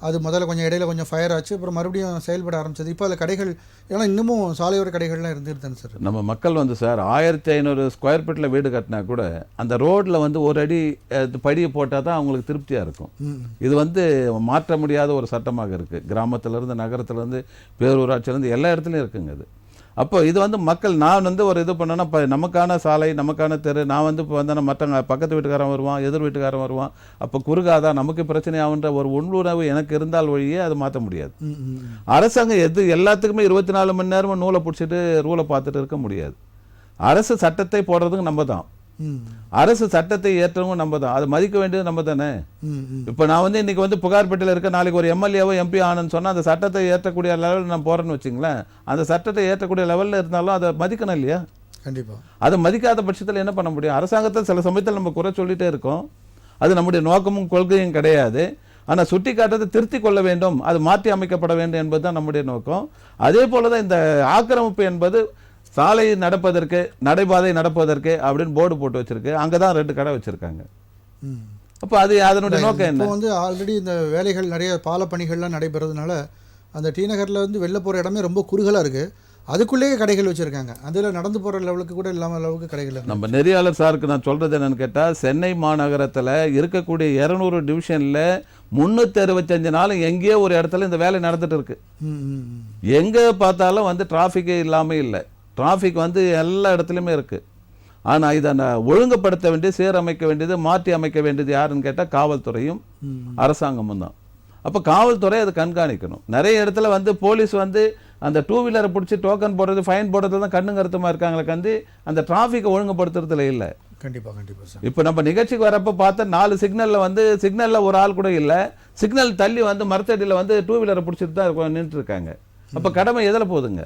அது முதல்ல கொஞ்சம் இடையில கொஞ்சம் ஃபயர் ஆச்சு, அப்புறம் மறுபடியும் செயல்பட ஆரம்பிச்சது. இப்போ அதில் கடைகள் ஏன்னா இன்னமும் சாலையோர கடைகள்லாம் இருந்துட்டு தானே சார். நம்ம மக்கள் வந்து சார் 1500 ஸ்கொயர் ஃபீட்டில் வீடு கட்டினா கூட அந்த ரோட்டில் வந்து ஒரு அடி படியை போட்டால் தான் அவங்களுக்கு திருப்தியாக இருக்கும். இது வந்து மாற்ற முடியாத ஒரு சட்டமாக இருக்குது. கிராமத்திலேருந்து நகரத்துலேருந்து பேரூராட்சியிலேருந்து எல்லா இடத்துலையும் இருக்குங்க இது. அப்போ இது வந்து மக்கள் நான் வந்து ஒரு இது பண்ணேன்னா இப்போ நமக்கான சாலை நமக்கான தெரு நான் வந்து இப்போ வந்தேன்னா மற்றவங்க பக்கத்து வீட்டுக்காரன் வருவான் எதிர் வீட்டுக்காரன் வருவான், அப்போ குறுகாதான் நமக்கு பிரச்சனை ஆகுன்ற ஒரு உள்ளுணர்வு எனக்கு இருந்தால் வழியே அது மாற்ற முடியாது. அரசாங்கம் எல்லாத்துக்குமே 24 மணி நேரமும் நூலை பிடிச்சிட்டு ரூலை பார்த்துட்டு இருக்க முடியாது. அரசு சட்டத்தை போடுறதுக்கு நம்ம தான், அரசு சட்டத்தை ஏற்றவங்க நம்ம தான், அதை மதிக்க வேண்டியது நம்ம தானே. இப்போ நான் வந்து இன்னைக்கு வந்து புகார்பேட்டையில் இருக்க நாளைக்கு ஒரு எம்எல்ஏவோ எம்பி ஆனன்னு சொன்னால் அந்த சட்டத்தை ஏற்றக்கூடிய லெவலில் நான் போகிறேன்னு வச்சுங்களேன், அந்த சட்டத்தை ஏற்றக்கூடிய லெவலில் இருந்தாலும் அதை மதிக்கணும் இல்லையா? கண்டிப்பாக. அதை மதிக்காத பட்சத்தில் என்ன பண்ண முடியும்? அரசாங்கத்தை சில சமயத்தில் நம்ம குறை சொல்லிகிட்டே இருக்கோம், அது நம்முடைய நோக்கமும் கொள்கையும் கிடையாது. ஆனால் சுட்டி காட்டுறதை திருத்தி கொள்ள வேண்டும், அது மாற்றி அமைக்கப்பட வேண்டும் என்பது தான் நம்முடைய நோக்கம். அதே போல தான் இந்த ஆக்கிரமிப்பு என்பது சாலை நடப்பதற்கு நடைபாதை நடப்பதற்கு அப்படின்னு போர்டு போட்டு வச்சிருக்கு, அங்கே தான் 2 கடை வச்சிருக்காங்க. அப்போ அது அதனுடைய நோக்கம் என்ன? இப்போ வந்து ஆல்ரெடி இந்த வேலைகள் நிறைய பால பணிகள்லாம் நடைபெறதுனால அந்த டி நகரில் வந்து வெளில போகிற இடமே ரொம்ப குறுகலாக இருக்குது, அதுக்குள்ளேயே கடைகள் வச்சுருக்காங்க. அதில் நடந்து போகிற லெவலுக்கு கூட இல்லாமல் அளவுக்கு கடைகள். நம்ம நெறியாளர் சாருக்கு நான் சொல்கிறது என்னன்னு கேட்டால், சென்னை மாநகரத்தில் இருக்கக்கூடிய 200 டிவிஷனில் 365 நாளும் எங்கேயோ ஒரு இடத்துல இந்த வேலை நடந்துட்டு இருக்கு. எங்கே பார்த்தாலும் வந்து டிராஃபிக்கே இல்லாமல் இல்லை, டிராஃபிக் வந்து எல்லா இடத்துலையுமே இருக்குது. ஆனால் இதை ஒழுங்குபடுத்த வேண்டியது, சீரமைக்க வேண்டியது, மாற்றி அமைக்க வேண்டியது யாருன்னு கேட்டால் காவல்துறையும் அரசாங்கமும் தான். அப்போ காவல்துறை அதை கண்காணிக்கணும். நிறைய இடத்துல வந்து போலீஸ் வந்து அந்த 2 வீலரை பிடிச்சி டோக்கன் போடுறது ஃபைன் போடுறது தான் கண்ணு கருத்துமாக இருக்காங்களே கண்டு அந்த டிராஃபிக்கை ஒழுங்குபடுத்துறதுல இல்லை. கண்டிப்பாக சார். இப்போ நம்ம நிகழ்ச்சிக்கு வரப்போ பார்த்தா 4 சிக்னலில் வந்து சிக்னலில் ஒரு ஆள் கூட இல்லை, சிக்னல் தள்ளி வந்து மரத்தடியில் வந்து 2 வீலரை பிடிச்சிட்டு தான் நின்றுட்டு இருக்காங்க. அப்போ கடமை எதில் போகுதுங்க?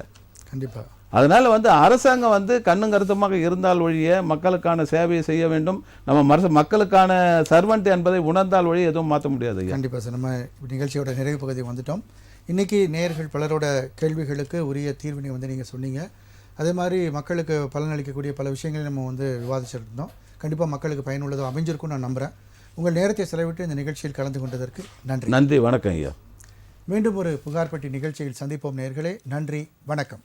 கண்டிப்பாக. அதனால் வந்து அரசாங்கம் வந்து கண்ணும் கருத்துமாக இருந்தால் ஒழிய மக்களுக்கான சேவையை செய்ய வேண்டும். நம்ம மக்களுக்கான சர்வெண்ட் என்பதை உணர்ந்தால் ஒழிய எதுவும் மாற்ற முடியாது. கண்டிப்பாக சார். நம்ம நிகழ்ச்சியோட நிறைவு பகுதி வந்துட்டோம். இன்றைக்கி நேயர்கள் பலரோட கேள்விகளுக்கு உரிய தீர்வினை வந்து நீங்கள் சொன்னீங்க. அதே மாதிரி மக்களுக்கு பலனளிக்கக்கூடிய பல விஷயங்களை நம்ம வந்து விவாதிச்சிருந்தோம். கண்டிப்பாக மக்களுக்கு பயனுள்ளதாக அமைஞ்சிருக்கும் நான் நம்புகிறேன். உங்கள் நேரத்தை செலவிட்டு இந்த நிகழ்ச்சியில் கலந்து கொண்டதற்கு நன்றி. நன்றி, வணக்கம் ஐயா. மீண்டும் ஒரு புகார் பெட்டி நிகழ்ச்சியில் சந்திப்போம் நேயர்களே. நன்றி, வணக்கம்.